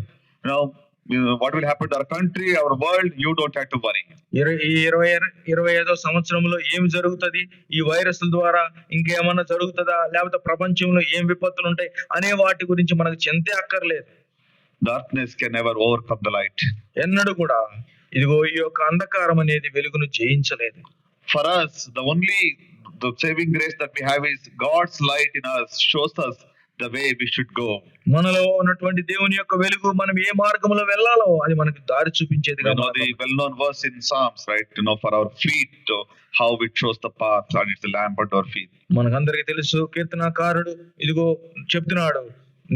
What will happen to our country, our world? You don't have to worry. 2025 సంవత్సరంలో ఏమి జరుగుతుంది, ఈ వైరస్ల ద్వారా ఇంకేమన్నా జరుగుతుందా, లేకపోతే ప్రపంచంలో ఏం విపత్తులు ఉంటాయి అనే వాటి గురించి మనకు చింతే అక్కర్లేదు. Darkness can never overcome the light. ఎన్నడూ కూడా ఇదిగో ఈ యొక్క అంధకారం అనేది వెలుగును జయించలేదు. For us, the saving grace that we have is God's light in us shows us the way we should go. మనలో ఉన్నటువంటి దేవుని యొక్క వెలుగు మనం ఏ మార్గంలో వెళ్ళాలో అది మనకు దారి చూపించేదిగా. The well-known verse in Psalms, right? For our feet, how it shows the path, and it's a lamp unto our feet. మనకందరికీ తెలుసు, కీర్తనాకారుడు ఇదిగో చెప్తున్నాడు,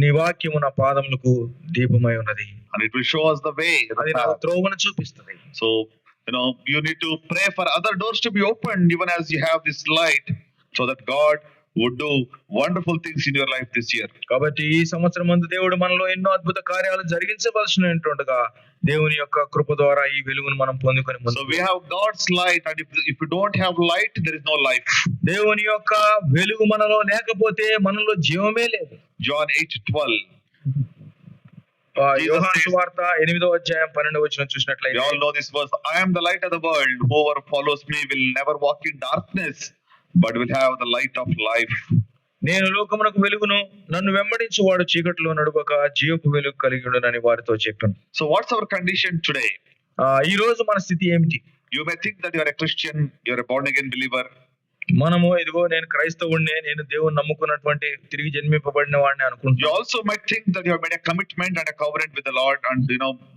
నీ వాక్యము నా పాదములకు దీపమై ఉన్నది. And it will show us the way. అది నా త్రోవను చూపిస్తుంది. So you need to pray for other doors to be opened even as you have this light, so that God would do wonderful things in your life this year. కాబట్టి ఈ సంవత్సరం మందు దేవుడు మనలో ఎన్నో అద్భుత కార్యాలు జరిగించవలసినటువంటిగా దేవుని యొక్క కృప ద్వారా ఈ వెలుగును మనం పొందుకొని So we have God's light, and if you don't have light, there is no life. దేవుని యొక్క వెలుగు మనలో లేకపోతే మనలో జీవమే లేదు. John 8:12. యోహాను సువార్త 8వ అధ్యాయం 12వ వచనం చూసినట్లయితే We all know this verse. I am the light of the world. Whoever follows me will never walk in darkness, but will have the light of life. నేను లోకమునకు వెలుగును, నన్ను వెంబడించు వాడు చీకటిలో నడువక జీవపు వెలుగు కలిగియుండునని వారితో చెప్పాను. So what's our condition today? ఈ రోజు మన స్థితి ఏమిటి? You may think that you are a Christian, you are a born again believer. మనము ఇదిగో నేను క్రైస్తవుడినే, నేను దేవుని నమ్ముకున్నటువంటి తిరిగి జన్మింపబడిన వాడిని You అనుకుంటున్నాను. also might think that you have made a commitment and a covenant with the Lord, and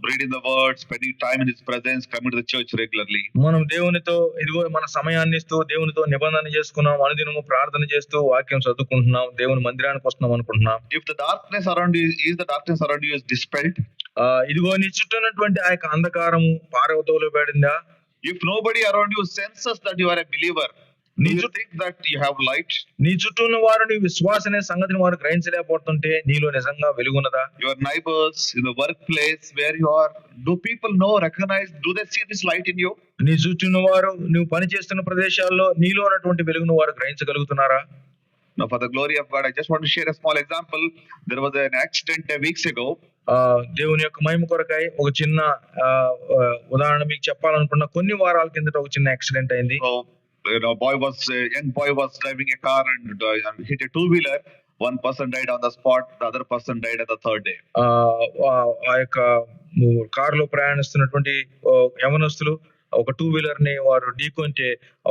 reading the word, spending time in His presence, coming to the church regularly. మనం దేవునితో ఇదిగో మన సమయాన్ని ఇస్తూ దేవునితో నిబంధన చేసుకున్నాం, అనుదినము ప్రార్థన చేస్తూ వాక్యం చదువుకుంటున్నాం, దేవుని మందిరానికి వస్తున్నాం అనుకుంటున్నాం. If the darkness around you is dispelled, ఇదిగో నీ చుట్టూ ఉన్నటువంటి ఆ యొక్క అంధకారము పారవతోలబడిందా? if nobody around you senses that you are a believer, do you think that you have light? నీ చుట్టూ ఉన్న వారు నీ విశ్వాసనే సంగతిని వారు గ్రహించలేకపోతుంటే నీలో నిజంగా వెలుగున్నదా? Your neighbors, in the workplace where you are, do people recognize, do they see this light in you? నీ చుట్టూ ఉన్న వారు నువ్వు పనిచేస్తున్న ప్రదేశాల్లో నీలో ఉన్నటువంటి వెలుగును వారు గ్రహించగలుగుతున్నారా? Now, for the glory of God, I just want to share a small example. There was an accident weeks ago. దేవుని యొక్క మహిమ కొరకై ఒక చిన్న ఉదాహరణ మీకు చెప్పాలనుకున్న, కొన్ని వారాల కిందట ఒక చిన్న యాక్సిడెంట్ అయింది. So, young boy was driving a car and hit a two-wheeler. One person died on the spot, the other person died on the third day. ఆ యొక్క కారులో ప్రయాణిస్తున్నటువంటి యవనస్తులు ఒక టూ వీలర్ ని వారు ఢీకొంటే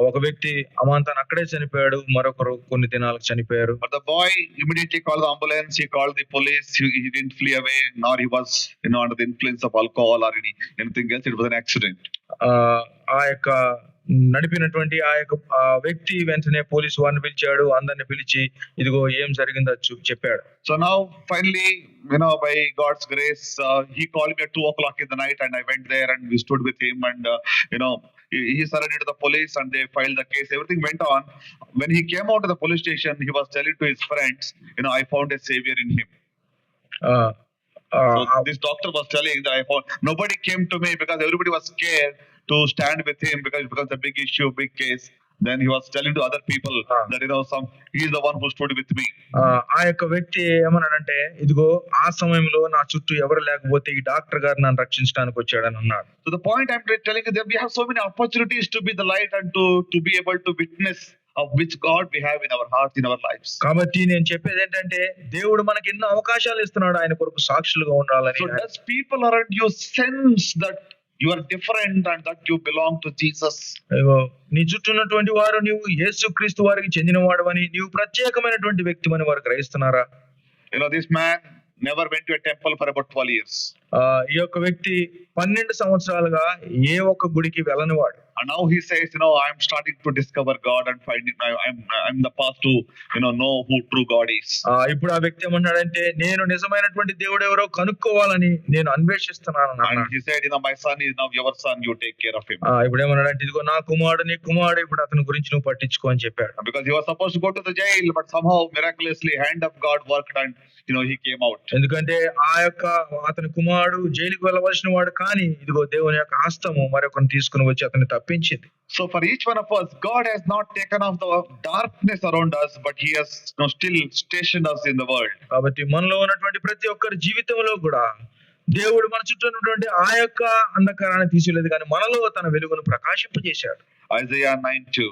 ఒక వ్యక్తి అమాంతాన్ని అక్కడే చనిపోయాడు, మరొకరు కొన్ని దినాలకు చనిపోయారు. But the boy immediately called the ambulance, he called the police, he didn't flee away, nor he was under the influence of alcohol or anything else. It was an accident. ఆ యొక్క నడిపినటువంటి ఆ యొక్క వ్యక్తి వెంటనే పోలీసు వారిని పిలిచాడు, అందరిని పిలిచి ఇదిగో ఏం జరిగిందో చెప్పాడు. So now finally, by God's grace, he called me at 2:00 in the night, and I went there and we stood with him, and he surrendered to the police and they filed the case. Everything went on. When he came out of the police station, he was telling to his friends, I found a savior in him. So this doctor was telling that nobody came to me because everybody was scared to stand with him because it becomes a big issue, big case. Then he was telling to other people that he is the one who stood with me. ఆ యొక్క వ్యక్తి ఏమన్నాడంటే, ఇదిగో ఆ సమయంలో నా చుట్టూ ఎవరు లేకపోతే ఈ డాక్టర్ గారు నన్ను రక్షించడానికి వచ్చాడని అన్నాడు. So the point I'm telling you that we have so many opportunities to be the light and to be able to witness of which God we have in our hearts, in our lives. కాబట్టి నేను చెప్పేది ఏంటంటే, దేవుడు మనకి ఎన్నో అవకాశాలు ఇస్తున్నాడు ఆయన కొరకు సాక్షులుగా ఉండాలని. So does people around you sense that you are different and that you belong to Jesus? నీ చుట్టూ ఉన్నటువంటి వారు నీవు యేసుక్రీస్తు వారికి చెందినవాడవని, నీవు ప్రత్యేకమైనటువంటి వ్యక్తివని వారు గ్రహిస్తున్నారా? This man never went to a temple for about 12 years. ఈ యొక్క వ్యక్తి 12 సంవత్సరాలుగా ఏ ఒక్క గుడికి వెళ్ళనివాడు. And now he says, I'm starting to discover God and finding I'm the path to know who true God is. ఇప్పుడు ఆ వ్యక్తి ఏమన్నాడంటే, నేను నిజమైనటువంటి దేవుడు ఎవరో కనుక్కోవాలని నేను అన్వేషిస్తున్నాను. And he said, my son is now your son, you take care of him. ఇప్పుడు ఏమన్నాడంటే, ఇదిగో నా కుమారుడు, నీ కుమారుడు, ఇప్పుడు అతని గురించి నువ్వు పట్టించుకో అని చెప్పాడు. Because he was supposed to go to the jail, but somehow miraculously hand of God worked and he came out. ఎందుకంటే ఆ యొక్క అతని కుమారుడు జైలుకు వెళ్ళవలసిన వాడు, కానీ ఇదిగో దేవుని యొక్క హస్తము మరొకరిని తీసుకుని వచ్చి అతన్ని తప్పించింది. So for each one of us, God has not taken off the darkness around us, but he has still stationed us in the world. కాబట్టి మనలో ఉన్నటువంటి ప్రతి ఒక్కరి జీవితంలో కూడా దేవుడు మన చుట్టూ ఉన్నటువంటి ఆ యొక్క అంధకారాన్ని తీసిలేదు, కానీ మనలో తన వెలుగును ప్రకాశింపజేశాడు. Isaiah 9:2.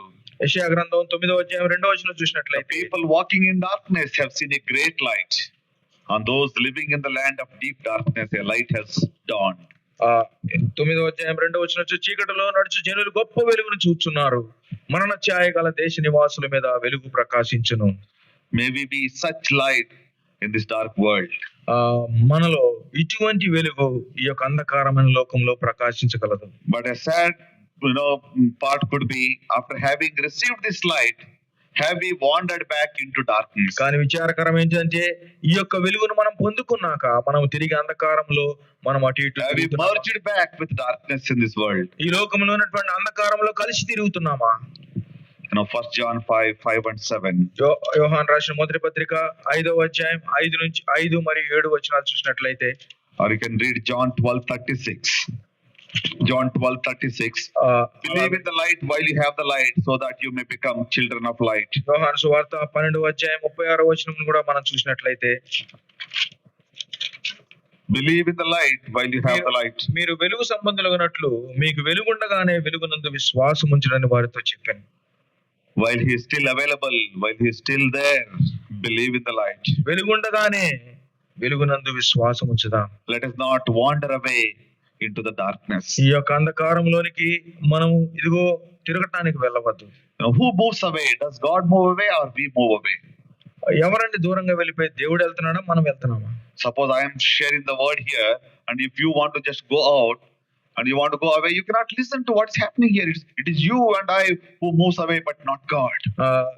యెషయా గ్రంథం 9వ అధ్యాయం 2వ వచనం చూసినట్లయితే, people walking in darkness have seen a great light. On those living in the land of deep darkness, a light has dawned. 9వ అధ్యాయం 2వ వచనం, చీకటిలో నడుచు జనులు గొప్ప వెలుగును చూచున్నారు, మరణ ఛాయ గల దేశ నివాసుల మీద వెలుగు ప్రకాశించును. May we be such light in this dark world. మనలో ఇటువంటి వెలుగు ఈ యొక్క అంధకారమైన లోకంలో ప్రకాశించగలదు. But a sad part could be, after having received this light, have we wandered back into darkness? కానీ విచారకరం ఏంటంటే ఈ యొక్క వెలుగును మనం పొందుకున్నాక మనం తిరిగి అంధకారంలో మనం అటు ఇటు Have we తిరుగుతున్నామా? merged back with darkness in this world? ఈ లోకంలో ఉన్నటువంటి అంధకారంలో కలిసి తిరుగుతున్నామా? 1 John 5 and 7. యోహాను రాసిన మొదటి పత్రిక 5వ అధ్యాయం 5 మరియు 7 వచనాలు చూసినట్లయితే, Or you can read John 12:36. John 12:36. Believe in the light while you have the light, so that you may become children of light. యోహాను సువార్త 12వ అధ్యాయం 36వ వచనం కూడా మనం చూసినట్లయితే, Believe in the light while you have the light. మీరు వెలుగు సంబంధులగునట్లు మీకు వెలుగుండగానే వెలుగునందు విశ్వాసం ఉంచుడని వారితో చెప్పాను. While he is still available, while he is still there, believe in the light. వెలుగుండగానే వెలుగునందు విశ్వాసం ఉంచుదాం. Let us not wander away into the darkness. ఈ యొక్క అంధకారంలోనికి మనం ఇదిగో తిరగటానికి వెళ్ళవద్దు. Now, who moves away? Does God move away or we move away? ఎవరండి దూరంగా వెళ్ళిపోయి? దేవుడు వెళ్తున్నాడా, మనం వెళ్తున్నామా? Suppose I am sharing the word here, and if you want to just go out and you want to go away, you cannot listen to what's happening here. It is you and I who moves away, but not God.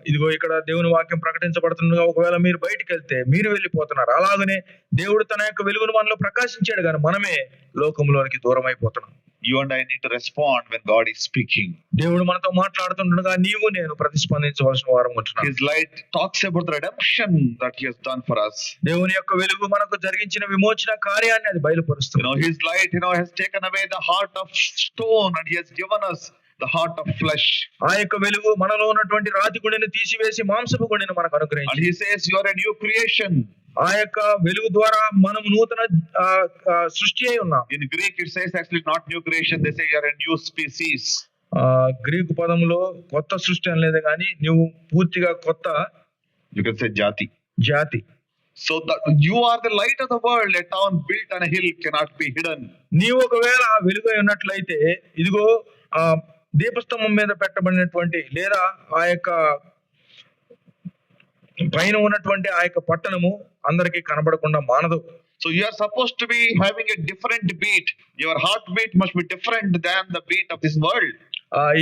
ఇదిగో ఇక్కడ దేవుని వాక్యం ప్రకటించబడుతుండగా ఒకవేళ మీరు బయటికి వెళ్తే మీరు వెళ్ళిపోతున్నారు. అలాగనే దేవుడు తన యొక్క వెలుగును మనలో ప్రకాశించాడు, కానీ మనమే లోకంలోనికి దూరం అయిపోతున్నాం. You and I need to respond when God is speaking. దేవుడు మనతో మాట్లాడుతుండగా నీవు నేను ప్రతిస్పందించవలసిన వారం ఉంటున్నాం. His light talks about the redemption that He has done for us. దేవుని యొక్క వెలుగు మనకు జరిగించిన విమోచన కార్యాన్ని అది బయలుపరుస్తుంది. His light, has taken away the heart of stone and He has given us the heart of flesh. ఆ యొక్క వెలుగు మనలో ఉన్నటువంటి రాతి గుండెని తీసివేసి మాంసపు గుండెని మనకు And అనుగ్రహించింది. He says you are a new creation. ఆ యొక్క వెలుగు ద్వారా మనం నూతన సృష్టి అయి ఉన్నాం. In Greek it says actually not new creation, they say you are a new species. Greek పదంలో కొత్త సృష్టి అనలేదు, కానీ నువ్వు పూర్తిగా కొత్త You can say jati. జాతి. So that you are the light of the world. A town built on a hill cannot be hidden. నీవు ఒకవేళ వెలుగు అయి ఉన్నట్లయితే ఇదిగో ఆ దీపస్తంభం మీద పెట్టబడినటువంటి లేదా ఆ యొక్క పైన ఉన్నటువంటి ఆ యొక్క పట్టణము అందరికీ కనబడకుండా మానదు. So you are supposed to be having a different beat. Your heartbeat must be different than the beat of this world.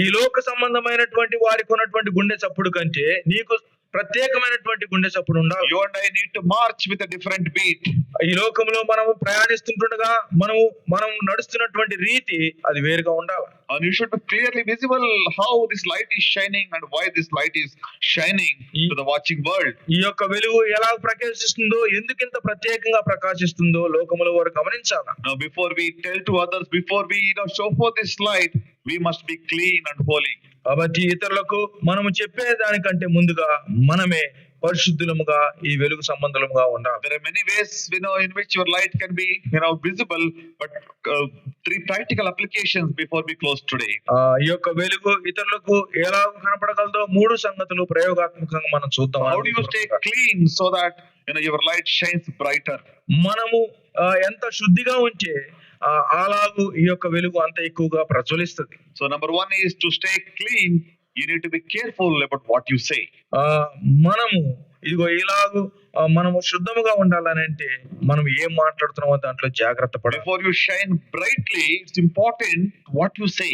ఈ లోక సంబంధమైనటువంటి వారికి ఉన్నటువంటి గుండె చప్పుడు కంటే నీకు ప్రత్యేకమైనటువంటి గుండె చప్పుడు ఉండాలి. You and I need to march with a different beat. ఈ లోకంలో మనము ప్రయాణిస్తుండగా మనం నడుస్తున్నటువంటి రీతి అది వేరుగా ఉండాలి. And you should be clearly visible how this light is shining and why this light is shining to the watching world. ఈ యొక్క వెలుగు ఎలా ప్రకాశిస్తుందో, ఎందుకింత ప్రత్యేకంగా ప్రకాశిస్తుందో లోకములో వారు గమనించాలి. Now before we tell to others, before we show forth this light, we must be clean and holy. కాబట్టి ఇతరులకు మనము చెప్పే దానికంటే ముందుగా మనమే పరిశుద్ధులముగా ఈ వెలుగు సంబంధముగా ఉండాలి. There are many ways in which your light can be visible, but 3 practical applications before we close today. ఈ యొక్క వెలుగు ఇతరులకు ఎలా కనపడగలదో 3 సంగతులు ప్రయోగాత్మకంగా మనం చూద్దాం. How do you stay clean so that your light shines brighter? మనము ఎంత శుద్ధిగా ఉంటే అలాగూ ఈ యొక్క వెలుగు అంత ఎక్కువగా ప్రజ్వలిస్తుంది. So number 1 is to stay clean. You need to be careful about what you say. మనము ఇదిగో ఇలాగూ మనము శుద్ధముగా ఉండాలని అంటే మనం ఏం మాట్లాడుతున్నామో దాంట్లో జాగ్రత్త పడాలి. Before you shine brightly, it's important what you say.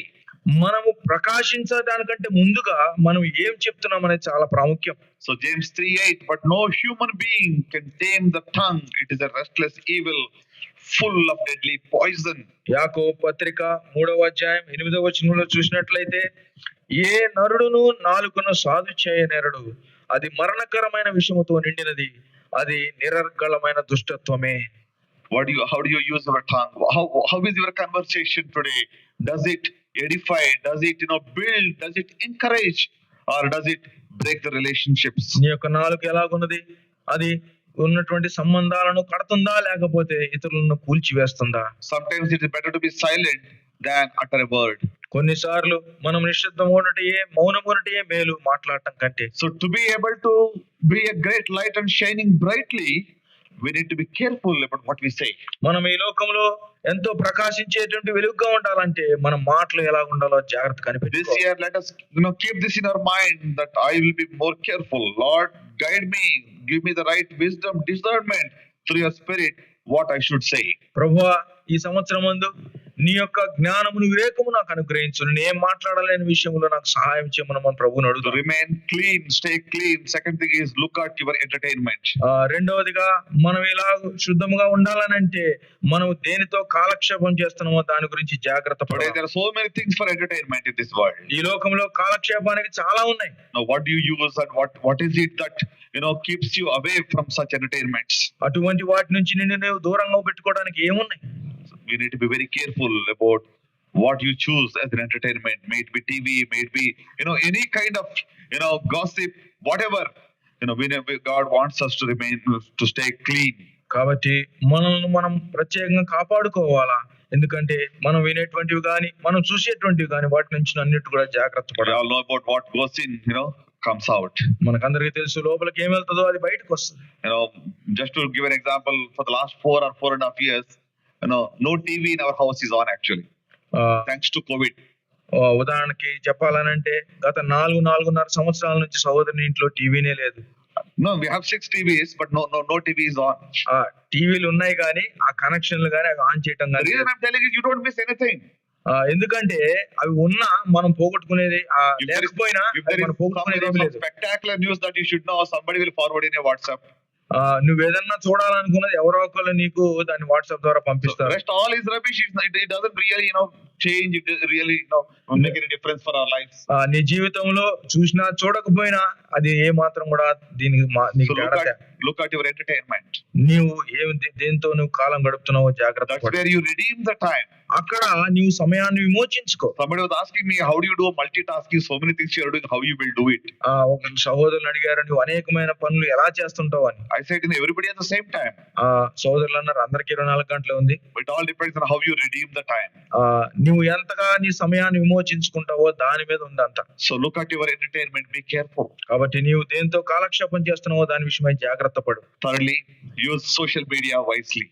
మనము ప్రకాశించడానికంటే ముందుగా మనం ఏం చెప్తున్నాం అనేది చాలా ప్రాముఖ్యం. So James 3:8, but no human being can tame the tongue. It is a restless evil, full of deadly poison. యాకోబు పత్రిక 3వ అధ్యాయం 8వ వచనంలో చూసినట్లయితే, ఏ నరుడును నాలుకను సాధు చేయనేరడు, అది మరణకరమైన విషముతో నిండినది, అది నిరర్గళమైన దుష్టత్వమే. How do you use your tongue? How is your conversation today? Does it edify? Does it build? Does it encourage? Or does it break the relationships? నీ యొక్క నాలుక ఎలాగున్నది? అది ఉన్నటువంటి సంబంధాలను కడుతుందా, లేకపోతే ఇతరులను కూల్చివేస్తుందా? Sometimes it is better to be silent than utter a word. కొన్నిసార్లు మనం నిశ్శబ్దంగా ఉండటయే, మౌనంగా ఉండటయే మేలు మాట్లాడటం కంటే. So to be able to be a great light and shining brightly, we need to be careful about what we say. మనం ఈ లోకంలో ఎంతో ప్రకాశించేటువంటి వెలుగుగా ఉండాలంటే మన మాటలు ఎలా ఉండాలో జాగ్రత్తగా కనిపెట్టుకోవాలి. This year let us keep this in our mind, that I will be more careful. Lord, guide me, give me the right wisdom, discernment through your spirit what I should say. ప్రభువా, ఈ సంవత్సరం ముందు నీ యొక్క జ్ఞానమును వివేకము నాకు అనుగ్రహించు. నేను మాట్లాడలేని విషయంలో నాకు సహాయం చేయమని మన ప్రభువుని To అడుగుతాం. remain clean, stay clean. Second thing is look at your entertainment. రెండవదిగా మనం ఇలా శుద్ధముగా ఉండాలనంటే మనం దేనితో కాలక్షేపం చేస్తున్నామో దాని గురించి జాగ్రత్త Today పడాలి. there are so many things for entertainment in this world. ఈ లోకంలో కాలక్షేపానికి చాలా ఉన్నాయి. Now what do you use and what is it that keeps you away from such entertainments? అటువంటి వాటి నుంచి నిన్ను నువ్వు దూరంగా పెట్టుకోవడానికి ఏమున్నాయి? We need to be very careful about what you choose as an entertainment. May it be TV, may it be any kind of gossip, whatever. God wants us to remain to stay clean. కాబట్టి మనల్ని మనం ప్రత్యేకంగా కాపాడుకోవాలా. ఎందుకంటే మనం వినేటువంటివి కానీ మనం చూసేటువంటివి కానీ వాటి నుంచి అన్నిటి కూడా జాగ్రత్త We పడాలి. all know about what goes in, comes out. మనకందరికీ తెలుసు లోపలికి ఏం వెళ్తుందో అది బయటకు వస్తుంది. Just to give an example, for the last 4 or 4.5 years, no TV in our house is on actually, ఆ, thanks to COVID. ఉదాహరణకి చెప్పాలనంటే గత 4.5 సంవత్సరాల నుంచి సహోదరుని ఇంట్లో టీవీనే లేదు. No, we have 6 TVs, but no TV is on. ఆ టీవీలు ఉన్నాయి కానీ ఆ కనెక్షన్లు కానీ అవి ఆన్ చేయటం The కానీ reason I'm telling you don't miss anything. ఎందుకంటే అవి ఉన్నా మనం పోగొట్టుకునేది If there is- లేకపోయినా If there మనం is పోగొట్టుకునేది ఏమీ some లేదు. spectacular news that you should know, somebody will forward in your WhatsApp. నువ్వేదన్నా చూడాలనుకున్నది ఎవరో ఒకళ్ళు నీకు దాన్ని వాట్సాప్ ద్వారా So, పంపిస్తారు. rest all is rubbish. It doesn't really, change. It doesn't really, make any difference for our lives. నీ జీవితంలో చూసినా చూడకపోయినా అది ఏ మాత్రం కూడా దీనికి నీకు So తేడా look at your entertainment. నీవు దేంతో నువ్వు కాలం గడుపుతున్నావో జాగ్రత్త That's పడు. where you redeem the time. అక్కడ నీవు సమయాన్ని విమోచించుకో. Somebody was asking me, how do you do multitasking? So many things you are doing. How you will do it? ఒక సహోదరులు అడిగారు, నువ్వు అనేకమైన పనులు ఎలా చేస్తుంటావు అని. I said, everybody at the same time. సహోదరులు అన్నారు, అందరికి 24 గంటలు ఉంది. It all depends on how you redeem the time. నువ్వు ఎంతగా నీ సమయాన్ని విమోచించుకుంటావో దాని మీద ఉంది అంత. So look at your entertainment. Be careful. కాబట్టి నీవు దేంతో కాలక్షేపం చేస్తున్నావో దాని విషయమై జాగ్రత్త పడు. Thirdly, use social media wisely.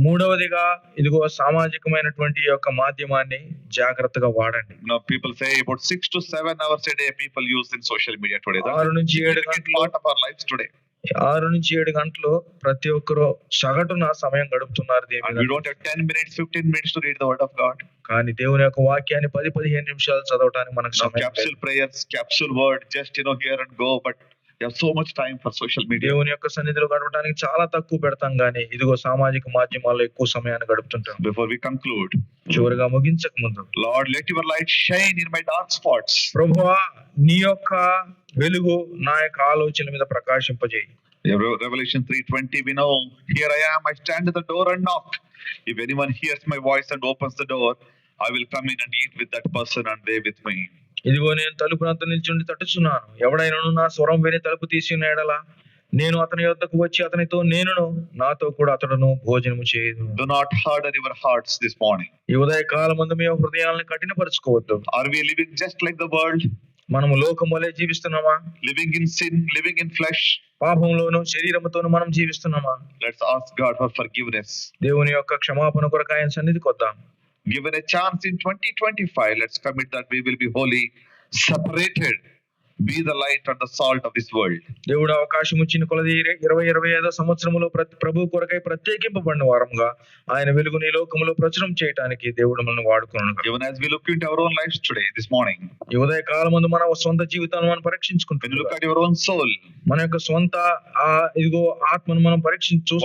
మూడవదిగా ఇదిగో సామాజికమైనటువంటి యొక్క మాధ్యమాన్ని జాగ్రత్తగా వాడండి. People say about 6 to 7 hours a day people use in social media today. 6 నుంచి 7 That's a గంటలు part of our lives today. 6 నుంచి 7 గంటలు ప్రతి ఒక్కరు సగటున సమయం గడుపుతున్నారు దీని And మీద. we don't have 10 minutes, 15 minutes to read the word of God. కానీ దేవుని యొక్క వాక్యాన్ని 10-15 నిమిషాలు చదవడానికి మనకు Now, సమయం లేదు. capsule prayers, capsule word, just here and go, but you have so much time for social media. దేవుని యొక్క సన్నిధిలో గడపడానికి చాలా తక్కువ పెడతాం కానీ ఇదిగో సామాజిక మాధ్యమాల్లో ఎక్కువ సమయాన్ని గడుపుతుంటాం. Before we conclude, చివరిగా ముగించక ముందు, Lord, let your light shine in my dark spots. ప్రభువా నీ యొక్క వెలుగు నా యొక్క ఆలోచన మీద ప్రకాశింపజేయి. Revelation 3:20, we know, here I am, I stand at the door and knock. If anyone hears my voice and opens the door, I will come in and eat with that person and they with me. ఇదిగో నేను తలుపునంత నిల్చుండి తట్టుచున్నాను. ఎవడైనను నా స్వరం విని తలుపు తీసిన ఎడల నేను అతని యొద్దకు వచ్చి అతనితో నేనును నాతో కూడా అతడును భోజనము చేయదు. Do not harden your hearts this morning. ఈ ఉదయ కాలమందు మీ హృదయాలను కఠినపరచుకోవద్దు. Are we living just like the world? మనము లోకం వలె జీవిస్తున్నామా? Living in sin, living in flesh? పాపంలోను శరీరముతోను మనం జీవిస్తున్నామా? Let's ask God for forgiveness. దేవుని యొక్క క్షమాపణ కొరకు ఆయన సన్నిధికి వద్దాం. Given a chance in 2025, let's commit that we will be holy, separated, be the light and the salt of this world. దేవుడు అవకాశం ఇచ్చిన కొలది 2025 సంవత్సరములో ప్రభు కొరకై ప్రత్యేకింపబడిన వారముగా ఆయన వెలుగుని ఈ లోకములో ప్రచురం చేయడానికి దేవుడు మనల్ని వాడుకున్నాడు. Even as we look into our own lives today, this morning, ఈ ఉదయ కాలమందు మన సొంత జీవితాన్ని మనం when you పరీక్షించుకుంటున్నాం. look at your own soul, మన యొక్క సొంత ఇదిగో ఆత్మను మనం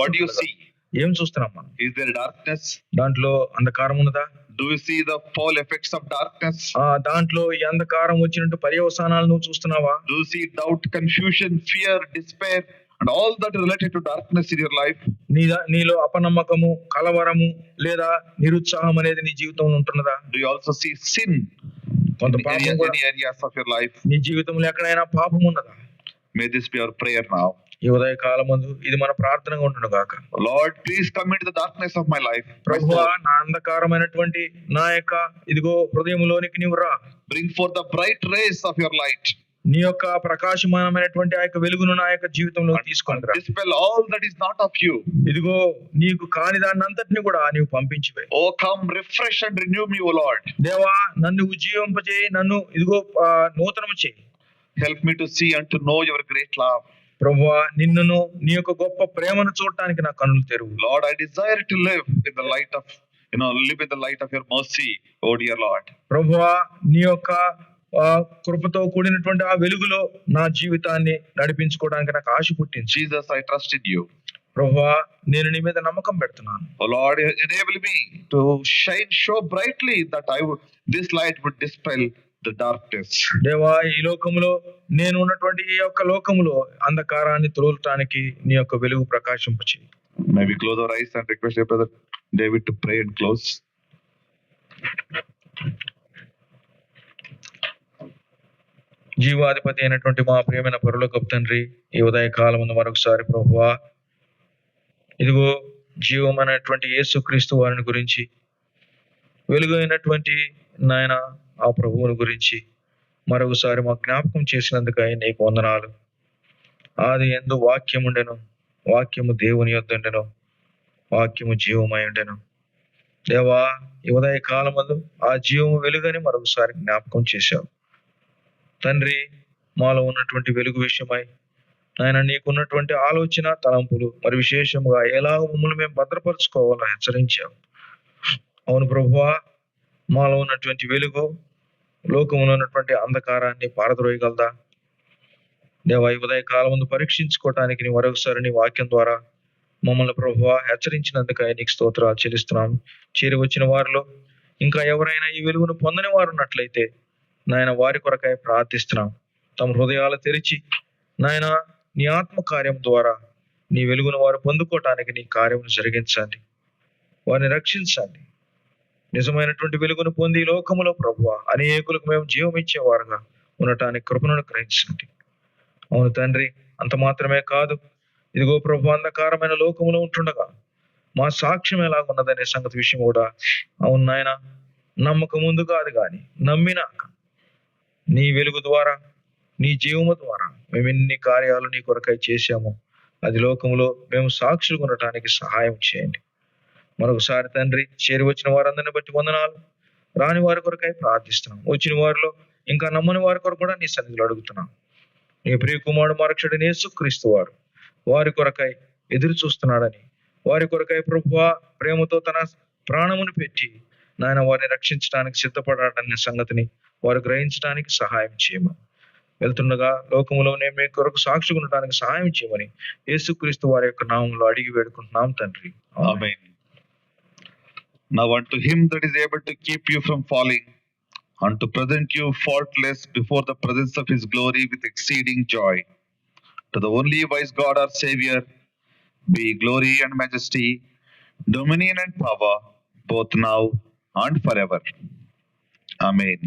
what do you see? ఏం చూస్తున్నాం మనం? Is there darkness? దాంట్లో అంధకారం ఉన్నదా? Do you see the fall effects of darkness? దాంట్లో ఈ అంధకారం వచ్చినట్టు పర్యవసానాలు నువ్వు చూస్తున్నావా? Do you see doubt, confusion, fear, despair, and all that related to darkness in your life? నీలో అపనమ్మకము, కలవరము లేదా నిరుత్సాహం అనేది నీ జీవితంలో ఉంటున్నదా? Do you also see sin కొంత in పాపం కూడా any areas of your life? నీ జీవితంలో ఎక్కడైనా పాపం ఉన్నదా? May this be our prayer now. ఈ ఉదయ కాలమందు ఇది మన ప్రార్థనగా ఉండును గాక. Lord, please come into the darkness of my life. ప్రభువా నా అంధకారమైనటువంటి నా యొక్క ఇదిగో హృదయంలోనికి నీవు రా. Bring forth the bright rays of your light. నీ యొక్క ప్రకాశమానమైనటువంటి ఆ యొక్క వెలుగును నా యొక్క జీవితంలో తీసుకొని రా. Dispel all that is not of you. ఇదిగో నీకు కాని దాన్ని అంతటిని కూడా నీవు పంపించివే. Oh, come, refresh and renew me, O Lord. దేవా నన్ను ఉజ్జీవింపజేయి, నన్ను ఇదిగో నూతనము చేయి. Help me to see and to know your great love. ప్రభువా నిన్నును నీ యొక్క గొప్ప ప్రేమను చూడటానికి నా కన్నులు తెరువు. Lord, I desire to live in the light of live in the light of your mercy, oh dear Lord. ప్రభువా నీ యొక్క కృపతో కూడినటువంటి ఆ వెలుగులో నా జీవితాన్ని నడిపించుకోవడానికి నాకు ఆశ పుట్టింది. Jesus, I trust in you. ప్రభువా నేను నీ మీద నమ్మకం పెడుతున్నాను. Oh Lord, enable me to shine so brightly that this light would dispel the darkness. దేవా ఈ లోకములో నేను ఉన్నటువంటి ఈ యొక్క లోకములో అంధకారాన్ని తొలగటానికి నీ యొక్క వెలుగు ప్రకాశింపచేయి. May we close our eyes and request your brother David to pray and close. జీవాధిపతి అయినటువంటి మా ప్రియమైన పరలోకపు తండ్రి, ఈ ఉదయ కాలమున మరొకసారి ప్రభువా ఇదిగో జీవమైనటువంటి యేసుక్రీస్తు వారిని గురించి, వెలుగు అయినటువంటి నాయన ఆ ప్రభువుని గురించి మరొకసారి మా జ్ఞాపకం చేసినందుకై నీకు వందనాలు. ఆది యందు వాక్యముండెను, వాక్యము దేవుని యొద్దుండెను, వాక్యము జీవమై ఉండెను. దేవా ఈ ఉదయ కాలమందు ఆ జీవము వెలుగని మరొకసారి జ్ఞాపకం చేశావు తండ్రి. మాలో ఉన్నటువంటి వెలుగు విషయమై ఆయన నీకున్నటువంటి ఆలోచన తలంపులు మరి విశేషముగా ఎలాగ మమ్మల్ని మేము భద్రపరచుకోవాలో హెచ్చరించావు. అవును ప్రభువా, మాలో ఉన్నటువంటి వెలుగు లోకంలో ఉన్నటువంటి అంధకారాన్ని పారద్రోయగలదా? దేవా ఈ ఉదయ కాలం ముందు పరీక్షించుకోవటానికి నీ మరొకసారి నీ వాక్యం ద్వారా మమ్మల్ని ప్రభువా హెచ్చరించినందుకై నీకు స్తోత్రాలు చెల్లిస్తున్నాం. చేరి వచ్చిన వారిలో ఇంకా ఎవరైనా ఈ వెలుగును పొందని వారు ఉన్నట్లయితే నాయన వారి కొరకై ప్రార్థిస్తున్నాం. తమ హృదయాలు తెరిచి నాయన నీ ఆత్మ కార్యం ద్వారా నీ వెలుగును వారు పొందుకోవటానికి నీ కార్యమును జరిగించండి, వారిని రక్షించండి. నిజమైనటువంటి వెలుగును పొంది లోకములో ప్రభువా అనేకులకు మేము జీవం ఇచ్చేవారుగా ఉండటానికి కృపను గ్రహించండి. అవును తండ్రి, అంత మాత్రమే కాదు, ఇదిగో ప్రభు అంధకారమైన లోకములో ఉంటుండగా మా సాక్ష్యం ఎలాగున్నదనే సంగతి విషయం కూడా అవును నాయన నమ్మకం ముందు కాదు కానీ నమ్మినాక నీ వెలుగు ద్వారా నీ జీవము ద్వారా మేము ఎన్ని కార్యాలు నీ కొరకై చేశాము అది లోకములో మేము సాక్షులు ఉండటానికి సహాయం చేయండి. మరొకసారి తండ్రి, చేరి వచ్చిన వారందరిని బట్టి వందనాలు. రాని వారి కొరకై ప్రార్థిస్తున్నాం. వచ్చిన వారిలో ఇంకా నమ్మని వారి కొరకు కూడా నీ సన్నిధిలో అడుగుతున్నాం. నీ ప్రియ కుమారుడు మరక్షుడు యేసుక్రీస్తు వారు వారి కొరకై ఎదురు చూస్తున్నాడని, వారి కొరకై ప్రభువా ప్రేమతో తన ప్రాణమును పెట్టి నాయన వారిని రక్షించడానికి సిద్ధపడాడనే సంగతిని వారు గ్రహించడానికి సహాయం చేయమని, వెళ్తుండగా లోకములోనే మీ కొరకు సాక్షిగా ఉండడానికి సహాయం చేయమని యేసుక్రీస్తు వారి యొక్క నామంలో అడిగి వేడుకుంటున్నాం తండ్రి. Amen. Now unto him that is able to keep you from falling and to present you faultless before the presence of his glory with exceeding joy, to the only wise God our Savior, be glory and majesty, dominion and power, both now and forever. Amen.